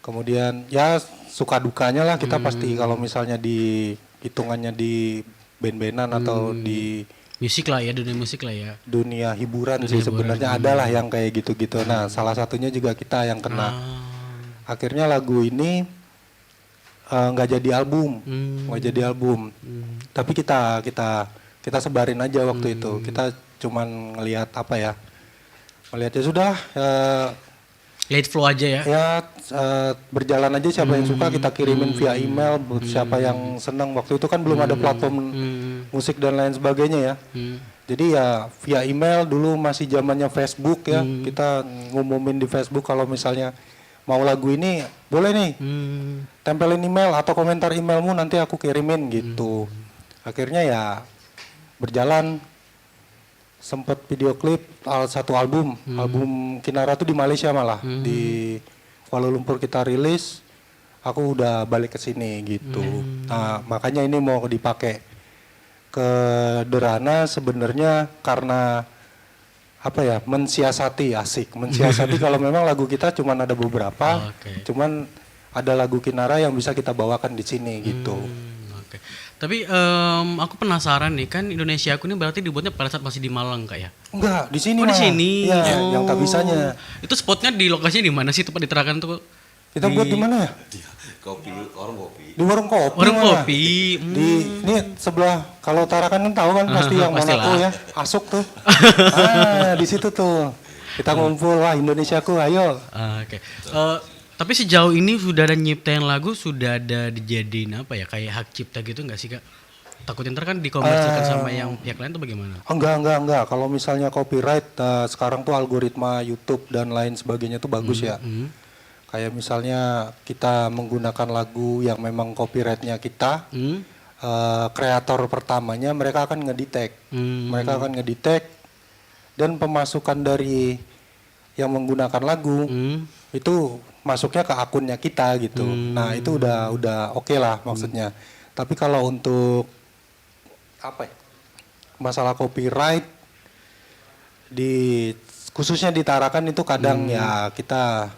Kemudian ya suka dukanya lah kita pasti kalau misalnya di hitungannya di band-bandan atau di musik lah ya, dunia musik lah ya. Dunia hiburan sih sebenarnya ada lah yang kayak gitu-gitu. Nah, salah satunya juga kita yang kena. Akhirnya lagu ini nggak jadi album. Tapi kita sebarin aja waktu itu. Kita cuman ngelihat apa ya? Ngelihat ya sudah Let flow aja ya. Ya berjalan aja siapa yang suka kita kirimin via email buat siapa yang senang. Waktu itu kan belum ada platform musik dan lain sebagainya ya. Jadi ya via email dulu masih zamannya Facebook ya. Kita ngumumin di Facebook kalau misalnya mau lagu ini boleh nih. Tempelin email atau komentar emailmu nanti aku kirimin gitu. Akhirnya ya berjalan sempat video klip satu album Kinara tuh di Malaysia malah di Kuala Lumpur kita rilis, aku udah balik ke sini gitu. Nah makanya ini mau dipakai ke Derana sebenarnya karena apa ya mensiasati kalau memang lagu kita cuman ada beberapa, cuman ada lagu Kinara yang bisa kita bawakan di sini gitu. Tapi aku penasaran nih, kan Indonesia aku ini berarti dibuatnya pada saat masih di Malang, Kak ya? Enggak, di sini. Oh, di sini. Ya, yang tak bisanya. Itu spotnya di lokasinya di mana sih tempat diterakan tuh? Kita buat di mana ya? Warung kopi. Di warung kopi. Warung kopi. Di ini sebelah kalau Tarakan kan tahu kan pasti yang Monaco ya. Asuk tuh. Di situ tuh. Kita ngumpul, wah Indonesiaku ayo. Oke. Tapi sejauh ini sudah ada nyiptain lagu, sudah ada dijadiin apa ya, kayak hak cipta gitu nggak sih, Kak? Takutnya ntar kan dikomersilkan sama yang pihak lain tuh bagaimana? Enggak. Kalau misalnya copyright sekarang tuh algoritma YouTube dan lain sebagainya tuh bagus ya. Kayak misalnya kita menggunakan lagu yang memang copyrightnya kita, kreator pertamanya mereka akan ngedetect. Mereka akan ngedetect dan pemasukan dari yang menggunakan lagu itu masuknya ke akunnya kita gitu. Nah itu udah oke lah maksudnya. Tapi kalau untuk apa ya, masalah copyright khususnya di Tarakan itu kadang ya kita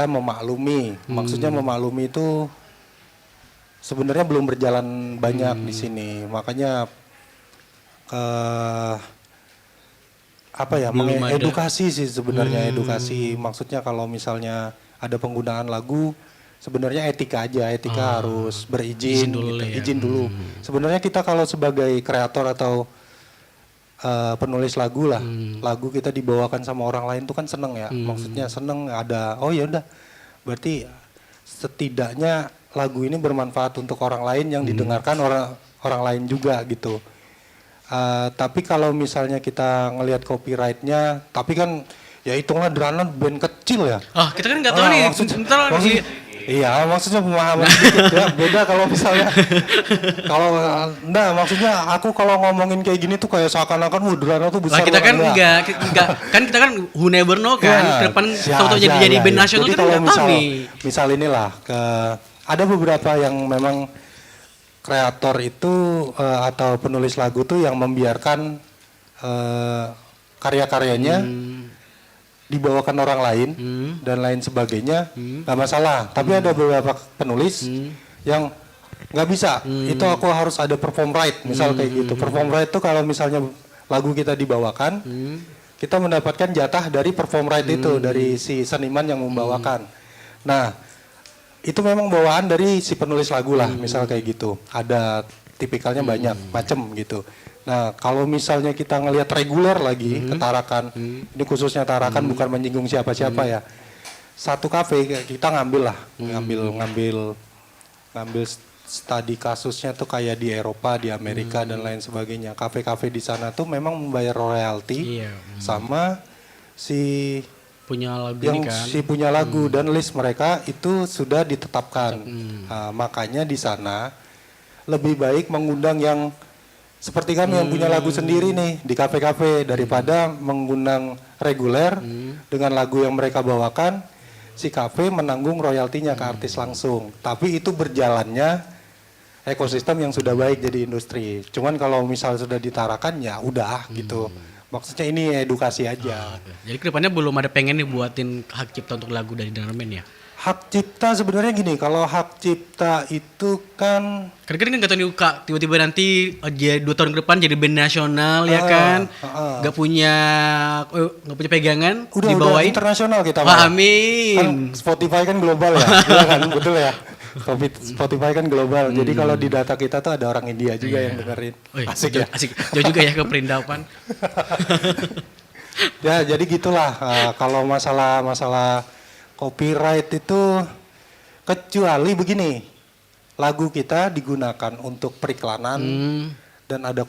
memaklumi. Maksudnya memaklumi itu sebenarnya belum berjalan banyak di sini. Makanya mengedukasi sih sebenarnya edukasi. Maksudnya kalau misalnya ada penggunaan lagu sebenarnya etika harus berizin izin dulu. Sebenarnya kita kalau sebagai kreator atau penulis lagu lah, lagu kita dibawakan sama orang lain tuh kan seneng ya. Maksudnya seneng ada ya udah. Berarti setidaknya lagu ini bermanfaat untuk orang lain yang didengarkan orang lain juga gitu. Tapi kalau misalnya kita ngelihat copyrightnya, tapi kan ya hitunglah Derana band kecil ya. Kita kan nggak tahu nih. Iya, maksudnya pemahaman sedikit ya. Beda kalau misalnya kalau enggak, maksudnya aku kalau ngomongin kayak gini tuh kayak seakan-akan Drana tuh besar. Lah kita kan enggak kan kita kan who never know kan. Ya, Ke depan ya, tahu-tahu ya, jadi ya, band ya. nasional Jadi kita kalau enggak tahu nih. misal inilah ada beberapa yang memang kreator itu atau penulis lagu tuh yang membiarkan karya-karyanya dibawakan orang lain dan lain sebagainya, nggak masalah. Tapi ada beberapa penulis yang nggak bisa. Itu aku harus ada perform right, misal kayak gitu. Perform right itu kalau misalnya lagu kita dibawakan, kita mendapatkan jatah dari perform right itu dari si seniman yang membawakan. Nah, itu memang bawaan dari si penulis lagu lah, misal kayak gitu. Ada tipikalnya banyak macem gitu. Nah, kalau misalnya kita ngelihat reguler lagi ke Tarakan, ini khususnya Tarakan bukan menyinggung siapa-siapa ya. Satu kafe kita ngambil studi kasusnya tuh kayak di Eropa, di Amerika dan lain sebagainya. Kafe-kafe di sana tuh memang membayar royalti sama si Punya lagu yang ini kan. si punya lagu dan list mereka itu sudah ditetapkan. Nah, makanya di sana lebih baik mengundang yang seperti kami yang punya lagu sendiri nih di kafe-kafe daripada mengundang reguler dengan lagu yang mereka bawakan, si kafe menanggung royaltinya ke artis langsung. Tapi itu berjalannya ekosistem yang sudah baik jadi industri. Cuman kalau misal sudah ditarakan ya udah gitu. Maksudnya ini edukasi aja. Jadi kedepannya belum ada pengen nih buatin hak cipta untuk lagu dari Drummerman ya? Hak cipta sebenarnya gini, kalau hak cipta itu kan Kadang-kadang nggak tahu nih Kak, tiba-tiba nanti aja 2 tahun ke depan jadi band nasional ya kan, nggak punya pegangan, udah dibawain. internasional kita. Wah, Kan amin. Spotify kan global ya, iya kan, betul ya. Spotify kan global, jadi kalau di data kita tuh ada orang India juga yang dengerin. Wih, Asik ya. Asik. Jauh juga ya ke perindapan. Ya jadi gitulah. Kalau masalah copyright itu kecuali begini, lagu kita digunakan untuk periklanan dan ada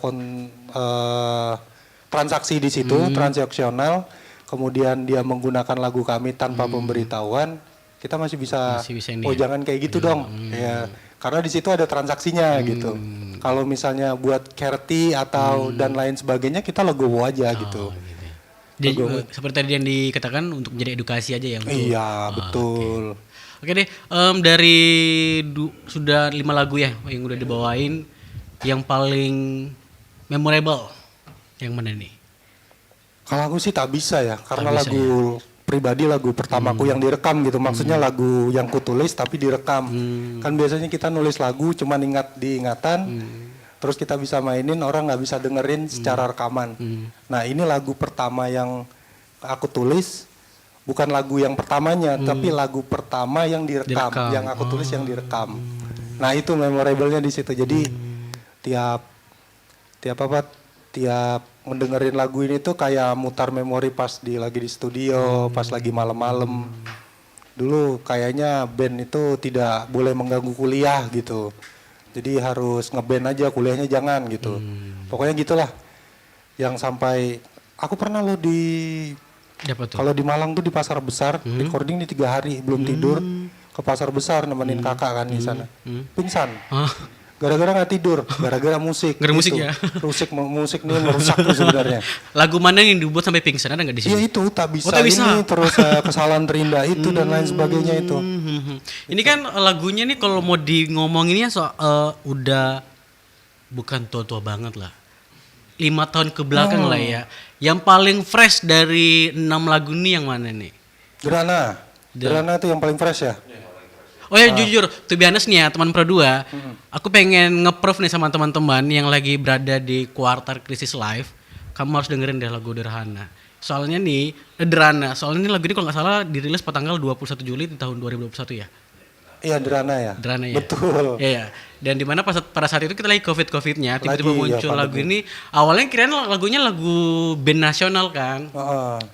transaksi di situ, transaksional, kemudian dia menggunakan lagu kami tanpa pemberitahuan, kita masih bisa ini oh ya? jangan kayak gitu dong, ya karena di situ ada transaksinya gitu. Kalau misalnya buat charity atau dan lain sebagainya kita legowo aja gitu. Jadi, seperti tadi yang dikatakan untuk menjadi edukasi aja ya. Iya betul. Oke deh, dari sudah 5 lagu ya yang udah dibawain, yang paling memorable yang mana nih? Kalau aku sih tak bisa ya, karena Tak bisa lagu pribadi lagu pertamaku yang direkam gitu, maksudnya lagu yang kutulis tapi direkam. Kan biasanya kita nulis lagu cuma ingat di ingatan, terus kita bisa mainin, orang nggak bisa dengerin secara rekaman. Nah ini lagu pertama yang aku tulis, bukan lagu yang pertamanya, tapi lagu pertama yang direkam. Yang aku tulis yang direkam. Nah itu memorable-nya di situ. Jadi tiap mendengerin lagu ini tuh kayak mutar memori pas lagi di studio, pas lagi malam-malam. Dulu kayaknya band itu tidak boleh mengganggu kuliah gitu. Jadi harus ngeband aja, kuliahnya jangan gitu. Pokoknya gitulah. Yang sampai aku pernah loh kalau di Malang tuh di pasar besar, recording di 3 hari belum tidur, ke pasar besar nemenin kakak kan di sana. Pingsan. Gara-gara nggak tidur, gara-gara musik. Gara-gara musik ya? Musik nih merusak tuh sebenarnya. Lagu mana yang dibuat sampai pingsan, ada nggak di sini? Iya itu tak bisa, tak bisa. ini terus kesalahan terindah itu dan lain sebagainya itu. Ini kan lagunya nih kalau mau di ngomonginnya udah bukan tua-tua banget lah. 5 tahun ke belakang lah ya. Yang paling fresh dari 6 lagu ini yang mana nih? Drana itu yang paling fresh ya. Oh ya jujur, to be honest nih ya teman Pro 2, aku pengen nge-proof nih sama teman-teman yang lagi berada di kuartal krisis live, kamu harus dengerin deh lagu Derhana. Soalnya nih, soalnya ini lagu ini kalau nggak salah dirilis pada tanggal 21 Juli di tahun 2021 ya. Iya Derhana ya. Betul. Iya. Dan dimana pada saat itu kita lagi COVID-nya, tiba-tiba muncul ya, lagu ini. Awalnya kirain lagunya lagu band nasional kan.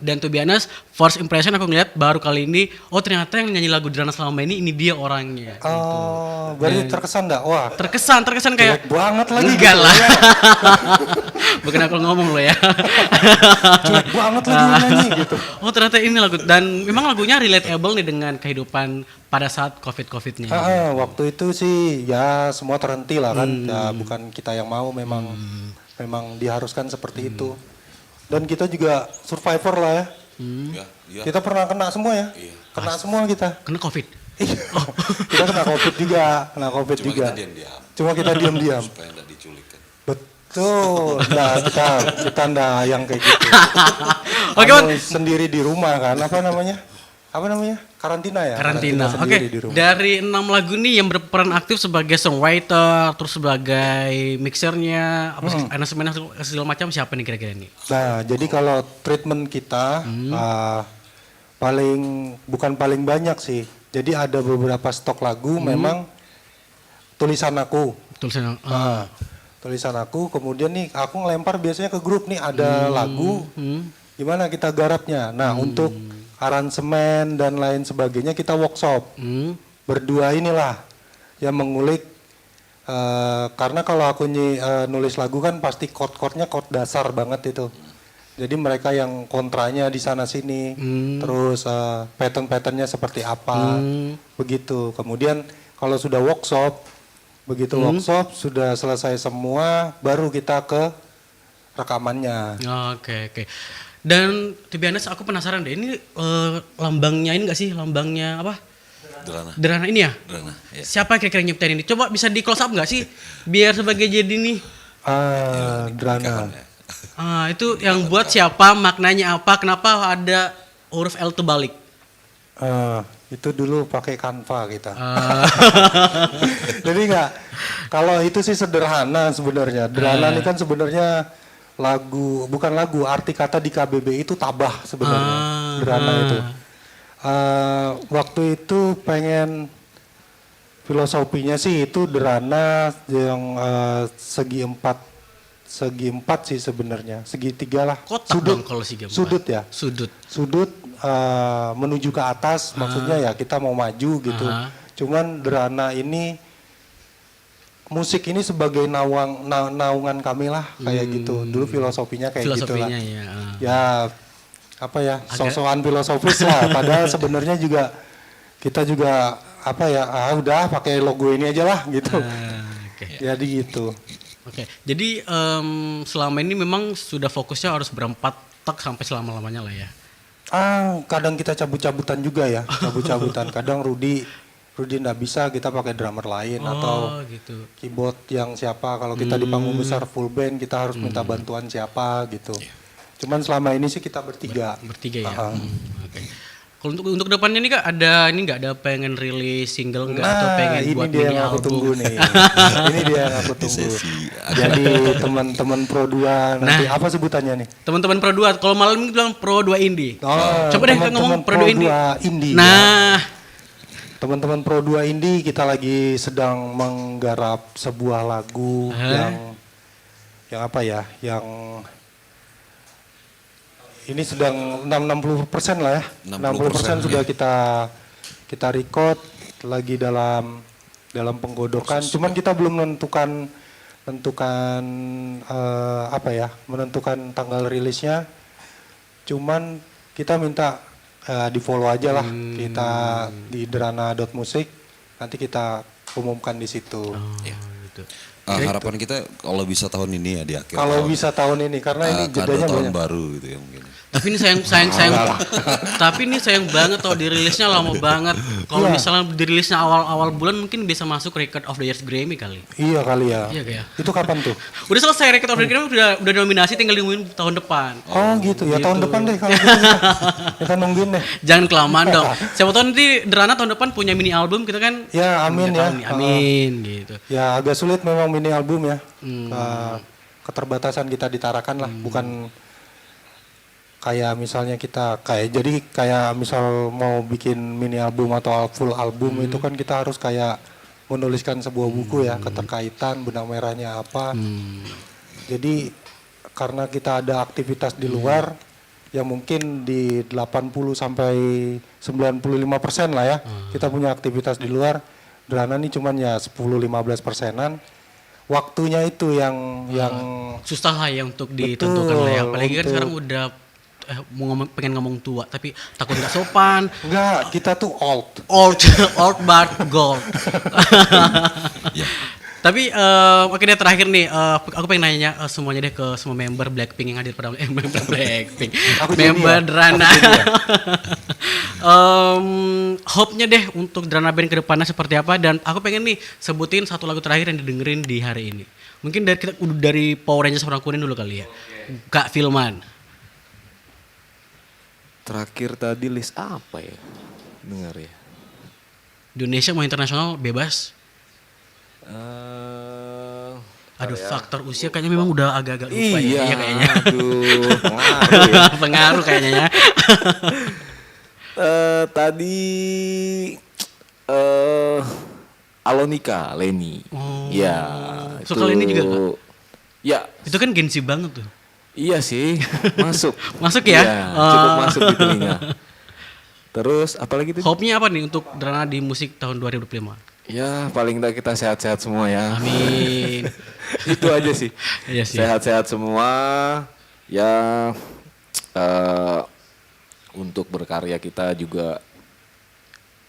Dan to be honest, first impression aku ngeliat baru kali ini, oh ternyata yang nyanyi lagu Derhana selama ini dia orangnya. Oh, berarti terkesan enggak? Wah. Terkesan kayak Jelek banget lagi. Enggak gitu lah. ya. Bukan aku ngomong lo ya. Jelek banget lagi yang nyanyi gitu. Oh ternyata ini lagu, dan memang lagunya relatable nih dengan kehidupan pada saat COVID-nya. Waktu itu sih ya semua terhenti lah kan. Ya, bukan kita yang mau, memang diharuskan seperti itu. Dan kita juga survivor lah ya. Ya, iya. Kita pernah kena semua ya. Iya. Kena semua kita. Kena COVID. Kita kena COVID juga, Cuma kita diam-diam Cuma kita diam-diam. supaya nggak diculik kan. Betul. Nah, kita ndak yang kayak gitu. Oke, Anu sendiri di rumah kan. Apa namanya? Karantina ya. Karantina. Oke. sendiri di rumah. Dari 6 lagu nih yang berperan aktif sebagai songwriter, terus sebagai mixernya, apa aransemen segala macam, siapa nih kira-kira nih? Nah, jadi kalau treatment kita bukan paling banyak sih. Jadi ada beberapa stok lagu memang tulisan aku. Tulisan. Tulisan aku, kemudian nih aku ngelempar biasanya ke grup nih ada lagu, gimana kita garapnya. Nah untuk aransemen dan lain sebagainya kita workshop. Berdua inilah yang mengulik, karena kalau aku nulis lagu kan pasti chord-chordnya chord dasar banget itu. Jadi mereka yang kontranya di sana sini, terus pattern-patternnya seperti apa, begitu. Kemudian kalau sudah workshop, begitu workshop sudah selesai semua, baru kita ke rekamannya. Oke. Dan to be honest, aku penasaran deh, ini lambangnya ini nggak sih, lambangnya apa? Derana ini ya? Derana, ya. Siapa kira-kira nyiptain ini? Coba bisa di close up nggak sih, biar sebagai jadi nih. Derana. Itu yang buat siapa, maknanya apa, kenapa ada huruf L terbalik? Itu dulu pakai Canva kita. Jadi kalau itu sih sederhana sebenarnya. Derana ini kan sebenarnya bukan lagu, arti kata di KBBI itu tabah sebenarnya. Derana itu. Waktu itu pengen filosofinya sih itu derana yang segi empat sih sebenarnya, segitiga lah. Kotak dong kalau segi empat. Sudut ya. Sudut menuju ke atas, maksudnya ya kita mau maju gitu. Cuman derana ini musik ini sebagai naungan kami lah kayak gitu. Dulu filosofinya kayak gitulah. Ya apa ya, sok-sokan filosofis lah. Padahal sebenarnya juga kita juga apa ya, udah pakai logo ini aja lah gitu. Jadi gitu. Oke, jadi selama ini memang sudah fokusnya harus berempat tak sampai selama-lamanya lah ya? Kadang kita cabut-cabutan juga ya, cabut-cabutan. Kadang Rudy nggak bisa, kita pakai drummer lain atau gitu. Keyboard yang siapa. Kalau kita di panggung besar full band, kita harus minta bantuan siapa gitu. Cuman selama ini sih kita bertiga. Bertiga ya? Oke. Kalau untuk depannya nih Kak, ada pengen rilis single nggak atau pengen buat mini album? Ini dia yang aku tunggu nih. Ini dia yang aku tunggu. Jadi teman-teman Pro 2 nanti apa sebutannya nih? Teman-teman Pro 2, kalau malam ini bilang Pro 2 Indie. Coba deh ngomong Pro 2 Indie. Nah, teman-teman Pro 2 Indie kita lagi sedang menggarap sebuah lagu yang apa ya? Yang ini sedang 60% lah ya. 60% sudah kita record, lagi dalam penggodokan. Cuman kita belum menentukan tanggal rilisnya. Cuman kita minta di follow aja lah. Kita di derana.music, nanti kita umumkan di situ. Gitu. Harapan kita kalau bisa tahun ini ya di akhir. Kalau bisa tahun ini, karena ini jedanya tahun banyak. baru gitu ya mungkin. Tapi ini tapi ini sayang banget kalau dirilisnya lama banget. Kalau misalnya dirilisnya awal bulan mungkin bisa masuk Record of the Year Grammy kali. Iya kali ya. Iya kayak. Itu kapan tuh? Udah selesai Record of the Year Grammy, udah nominasi, tinggal diumumin tahun depan. Oh gitu ya, tahun depan deh kalau gitu. Kita nungguin deh. Jangan kelamaan dong. Siapa tahu nanti Derana tahun depan punya mini album kita kan. Ya amin ya. Amin gitu. Ya agak sulit memang mini album ya. Keterbatasan kita di Tarakan lah, bukan kayak misalnya kayak misal mau bikin mini album atau full album itu kan kita harus kayak menuliskan sebuah buku ya, keterkaitan benang merahnya apa. Jadi karena kita ada aktivitas di luar yang mungkin di 80 sampai 95% lah ya. Kita punya aktivitas di luar. Derana ini cuman ya 10-15%-an. waktunya itu yang Susah lah ya untuk ditentukan lah ya. Apalagi kan untuk- sekarang udah pengen ngomong tua tapi takut nggak sopan. enggak, kita tuh old. Old, old but gold. Ya. Tapi oke deh terakhir nih, aku pengen nanya semuanya deh ke semua member Blackpink yang hadir pada member Blackpink, Aku member Jenny ya? Drana. Hope-nya deh untuk Drana Band ke depannya seperti apa, dan aku pengen nih sebutin satu lagu terakhir yang didengerin di hari ini. Mungkin dari kita udah dari Power Rangers Warna Kuning dulu kali ya. Kak Filman. Terakhir tadi list apa ya? Dengar ya. Indonesia mau internasional bebas. Aduh, ya. faktor usia kayaknya memang udah agak-agak lupa Iya, ya kayaknya. aduh, pengaruh ya. Pengaruh kayaknya ya. Tadi Alonika, Leni. Oh. Iya. Suka Leni juga, Kak? Ya, Itu kan Gen Z banget tuh. iya sih, masuk. Masuk ya? Iya, cukup masuk di telinga. Terus apalagi tadi? Hope-nya apa nih untuk Drana di musik tahun 2025? Ya, paling enggak kita sehat-sehat semua ya. Amin. Itu aja sih. Iya sih. Sehat-sehat semua. Ya, untuk berkarya kita juga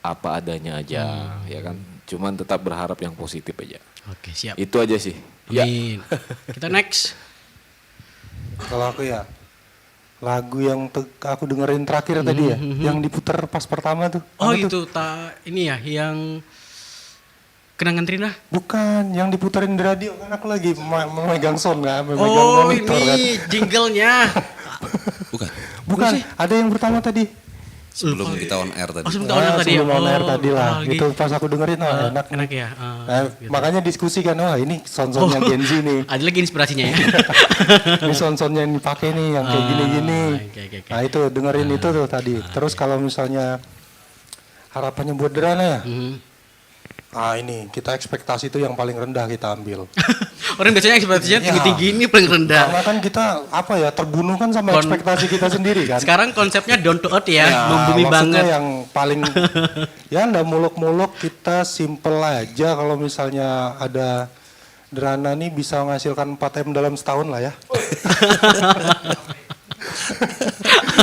apa adanya aja, ya kan. Cuman tetap berharap yang positif aja. Oke, siap. Itu aja sih. Ya. Amin. Kita next. Kalau aku ya lagu yang aku dengerin terakhir tadi ya, yang diputar pas pertama tuh. Oh Apa tuh? itu ini ya yang Kenangan Trina. Bukan, yang diputarin di radio kan aku lagi memegang sound kan, memegang Oh monitor kan. ini jinglenya. Bukan. Bukan, ada yang pertama tadi. Sebelum kita on air tadi. Oh sebelum tahun tadi ya. sebelum on air Oh, tadi lah. lagi. Itu pas aku dengerin, enak. Enak ya. Nah, makanya diskusi kan, wah ini sound-soundnya Gen Z nih. Ada lagi inspirasinya ya. Ini sound-soundnya yang dipakai nih, yang kayak gini-gini. oke. Nah itu dengerin itu tuh tadi. Terus kalau misalnya harapannya buat Drana ya, ini kita ekspektasi itu yang paling rendah kita ambil. Orang biasanya ekspektasinya Iya. tinggi-tinggi ini paling rendah. Karena kan kita terbunuh kan sama ekspektasi kita sendiri kan. Sekarang konsepnya down to earth ya, Ya, membumi maksudnya banget. yang paling ya ndak muluk-muluk, kita simple aja. Kalau misalnya ada Drana nih bisa menghasilkan 4M dalam setahun lah ya.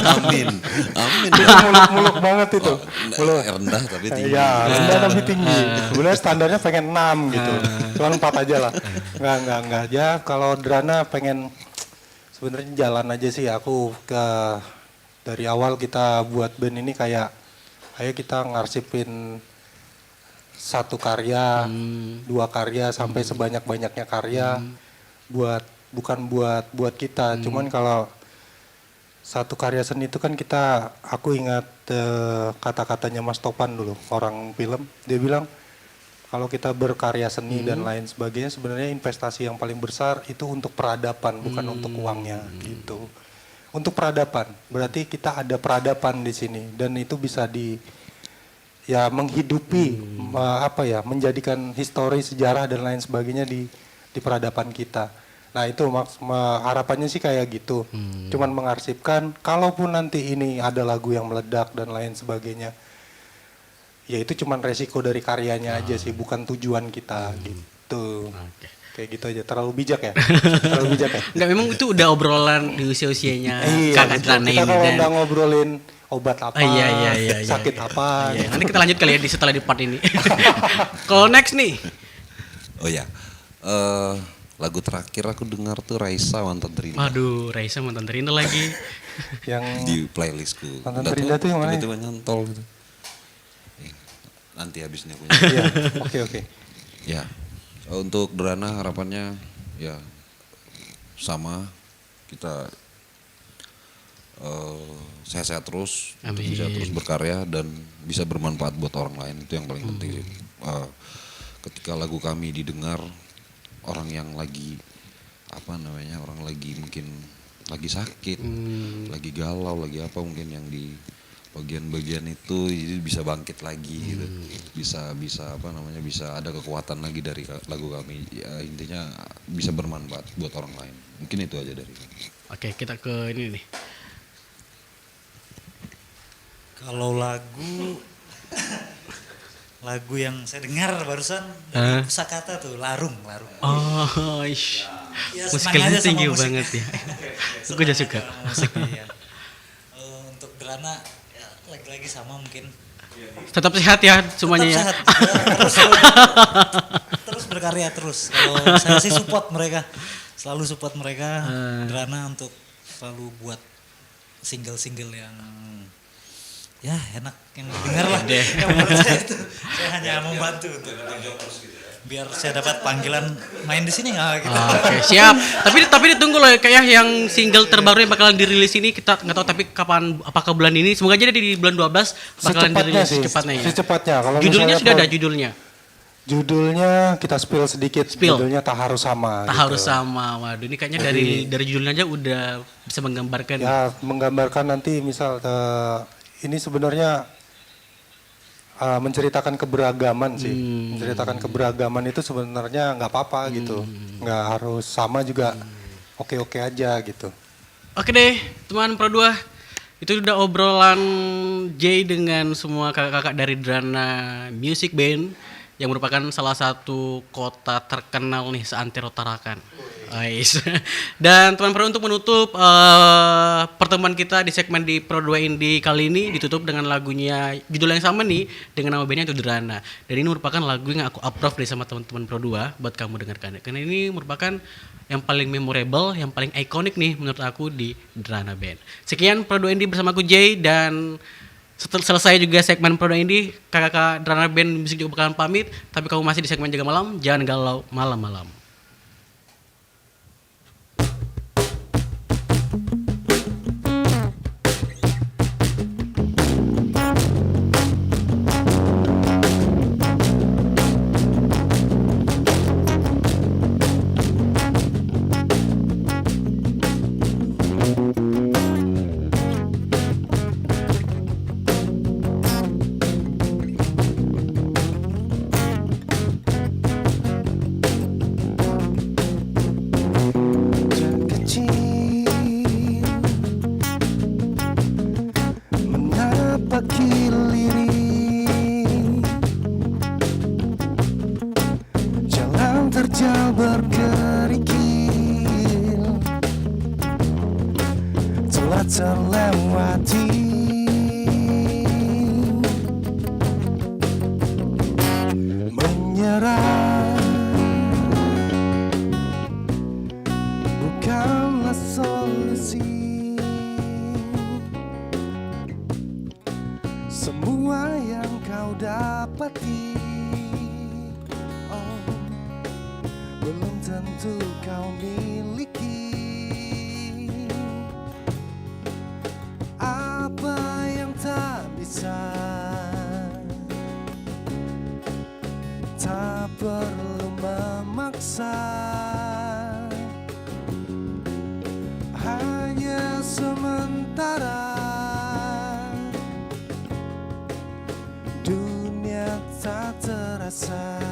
Amin. Amin. Itu muluk-muluk banget itu. Muluk. Rendah tapi tinggi. Iya, rendah tapi tinggi. Sebenarnya standarnya pengen 6 gitu. Cuman 4 aja lah. Enggak. Ya kalau Drana pengen sebenarnya jalan aja sih. Aku dari awal kita buat band ini kayak ayo kita ngarsipin satu karya, dua karya sampai sebanyak-banyaknya karya bukan buat kita. Cuman kalau satu karya seni itu kan aku ingat kata-katanya Mas Topan dulu, orang film. Dia bilang kalau kita berkarya seni dan lain sebagainya, sebenarnya investasi yang paling besar itu untuk peradaban, bukan untuk uangnya gitu. Untuk peradaban, berarti kita ada peradaban di sini dan itu bisa menghidupi menjadikan histori, sejarah dan lain sebagainya di peradaban kita. Nah itu harapannya sih kayak gitu. Cuman mengarsipkan, kalaupun nanti ini ada lagu yang meledak dan lain sebagainya, ya itu cuman resiko dari karyanya aja sih, bukan tujuan kita gitu. Kayak gitu aja, terlalu bijak ya? Terlalu bijak ya? Enggak, memang itu udah obrolan di usia-usianya kakak betul. Drana Kita ini. kalau Dan udah ngobrolin obat apa, iya. sakit apa. Iya, nanti kita lanjut kali ya setelah di part ini. Kalau next nih. Oh ya. Lagu terakhir aku dengar tuh Raisa Mantan Terindah. Waduh, Raisa Mantan Terindah lagi. Yang Di playlistku. Mantan Nggak Terindah tahu, tuh yang mana ya? tiba-tiba nyantol gitu. Nanti habisnya punya. iya, oke. Ya, untuk Drana harapannya ya sama, kita sehat-sehat terus, untuk Amin. bisa terus berkarya dan bisa bermanfaat buat orang lain, itu yang paling penting sih. Ketika lagu kami didengar orang yang lagi orang lagi mungkin lagi sakit, lagi galau, lagi apa mungkin yang di bagian-bagian itu jadi bisa bangkit lagi gitu. Bisa bisa ada kekuatan lagi dari lagu kami. Ya, intinya bisa bermanfaat buat orang lain. Mungkin itu aja dari kami. Oke, kita ke ini nih. Kalau lagu lagu yang saya dengar barusan dari Pusakata tuh, Larung. Oh, ish. Ya, Musikalnya senang aja sama tinggi musik. banget ya. Aku juga suka. Sama musiknya, ya. Untuk Drana ya, lagi-lagi sama mungkin. Tetap sehat ya semuanya ya. Tetap sehat. Terus berkarya terus. Kalau saya sih support mereka. Selalu support mereka. Drana untuk selalu buat single-single yang ya enak yang didengar lah. Yang menurut saya itu saya hanya membantu untuk biar saya dapat panggilan main di sini nggak gitu. Oke, siap. Tapi ditunggu loh kayak yang single terbaru yang bakalan dirilis ini kita nggak tahu tapi kapan, apakah bulan ini? Semoga aja di bulan 12 bakalan Secepatnya dirilis sih, secepatnya ya. secepatnya. Kalau Judulnya misalnya sudah ada judulnya. Judulnya kita spill sedikit. Spill. Judulnya tak harus sama. Tak gitu. harus sama. Waduh, ini kayaknya dari judulnya aja udah bisa menggambarkan. Ya menggambarkan nanti misal ini sebenarnya menceritakan keberagaman sih. Menceritakan keberagaman itu sebenarnya nggak apa-apa gitu. Nggak harus sama juga oke-oke aja gitu. Oke deh, teman Pro 2. Itu udah obrolan Jay dengan semua kakak-kakak dari Drana Music Band yang merupakan salah satu kota terkenal nih seantero Tarakan. Nice. Dan teman Pro untuk menutup pertemuan kita di segmen di Pro 2 Indie kali ini ditutup dengan lagunya judul yang sama nih dengan nama bandnya itu Drana. Dan ini merupakan lagu yang aku approve deh sama teman-teman Pro 2 buat kamu dengarkan. Karena ini merupakan yang paling memorable, yang paling ikonik nih menurut aku di Drana Band. Sekian Pro 2 Indie bersama aku Jay dan selesai juga segmen Pro 2 Indie. Kakak Drana Band Musik juga bakalan pamit. Tapi kamu masih di segmen Jaga Malam, jangan galau malam-malam. kecil menapaki lirik jalan terjal berkerikil telah terlewati menyerah bukanlah solusi. Semua yang kau dapati belum tentu kau miliki. Apa yang tak bisa tak perlu memaksa. Hanya sementara dunia tak terasa.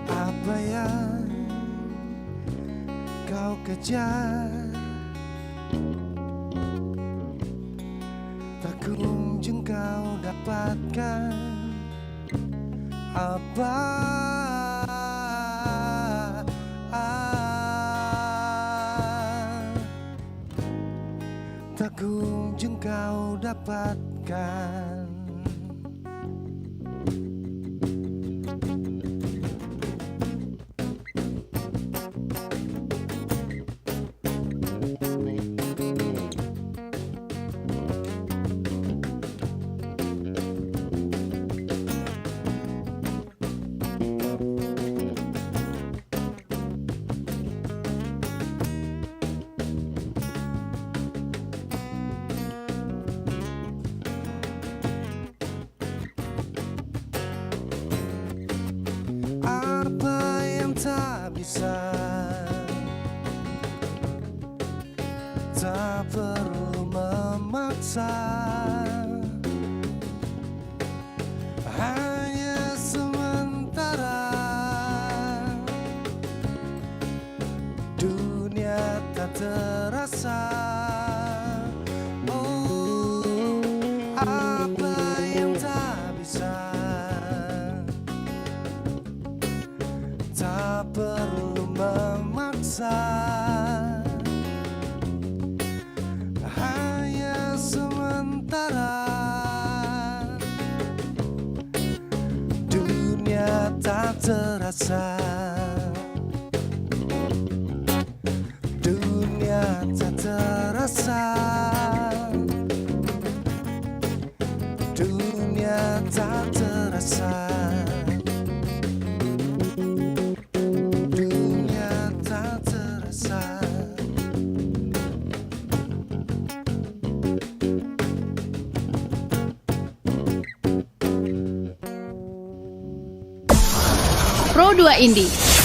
Apa yang kau kejar tak kunjung kau dapatkan. Apa tak kunjung kau dapatkan. Apa yang tak bisa tak perlu memaksa. Hanya sementara dunia tak terasa. Oh, memaksa, hanya sementara. Dunia tak terasa, dunia tak terasa, dunia tak terasa, dunia tak terasa. Pro 2 Indie.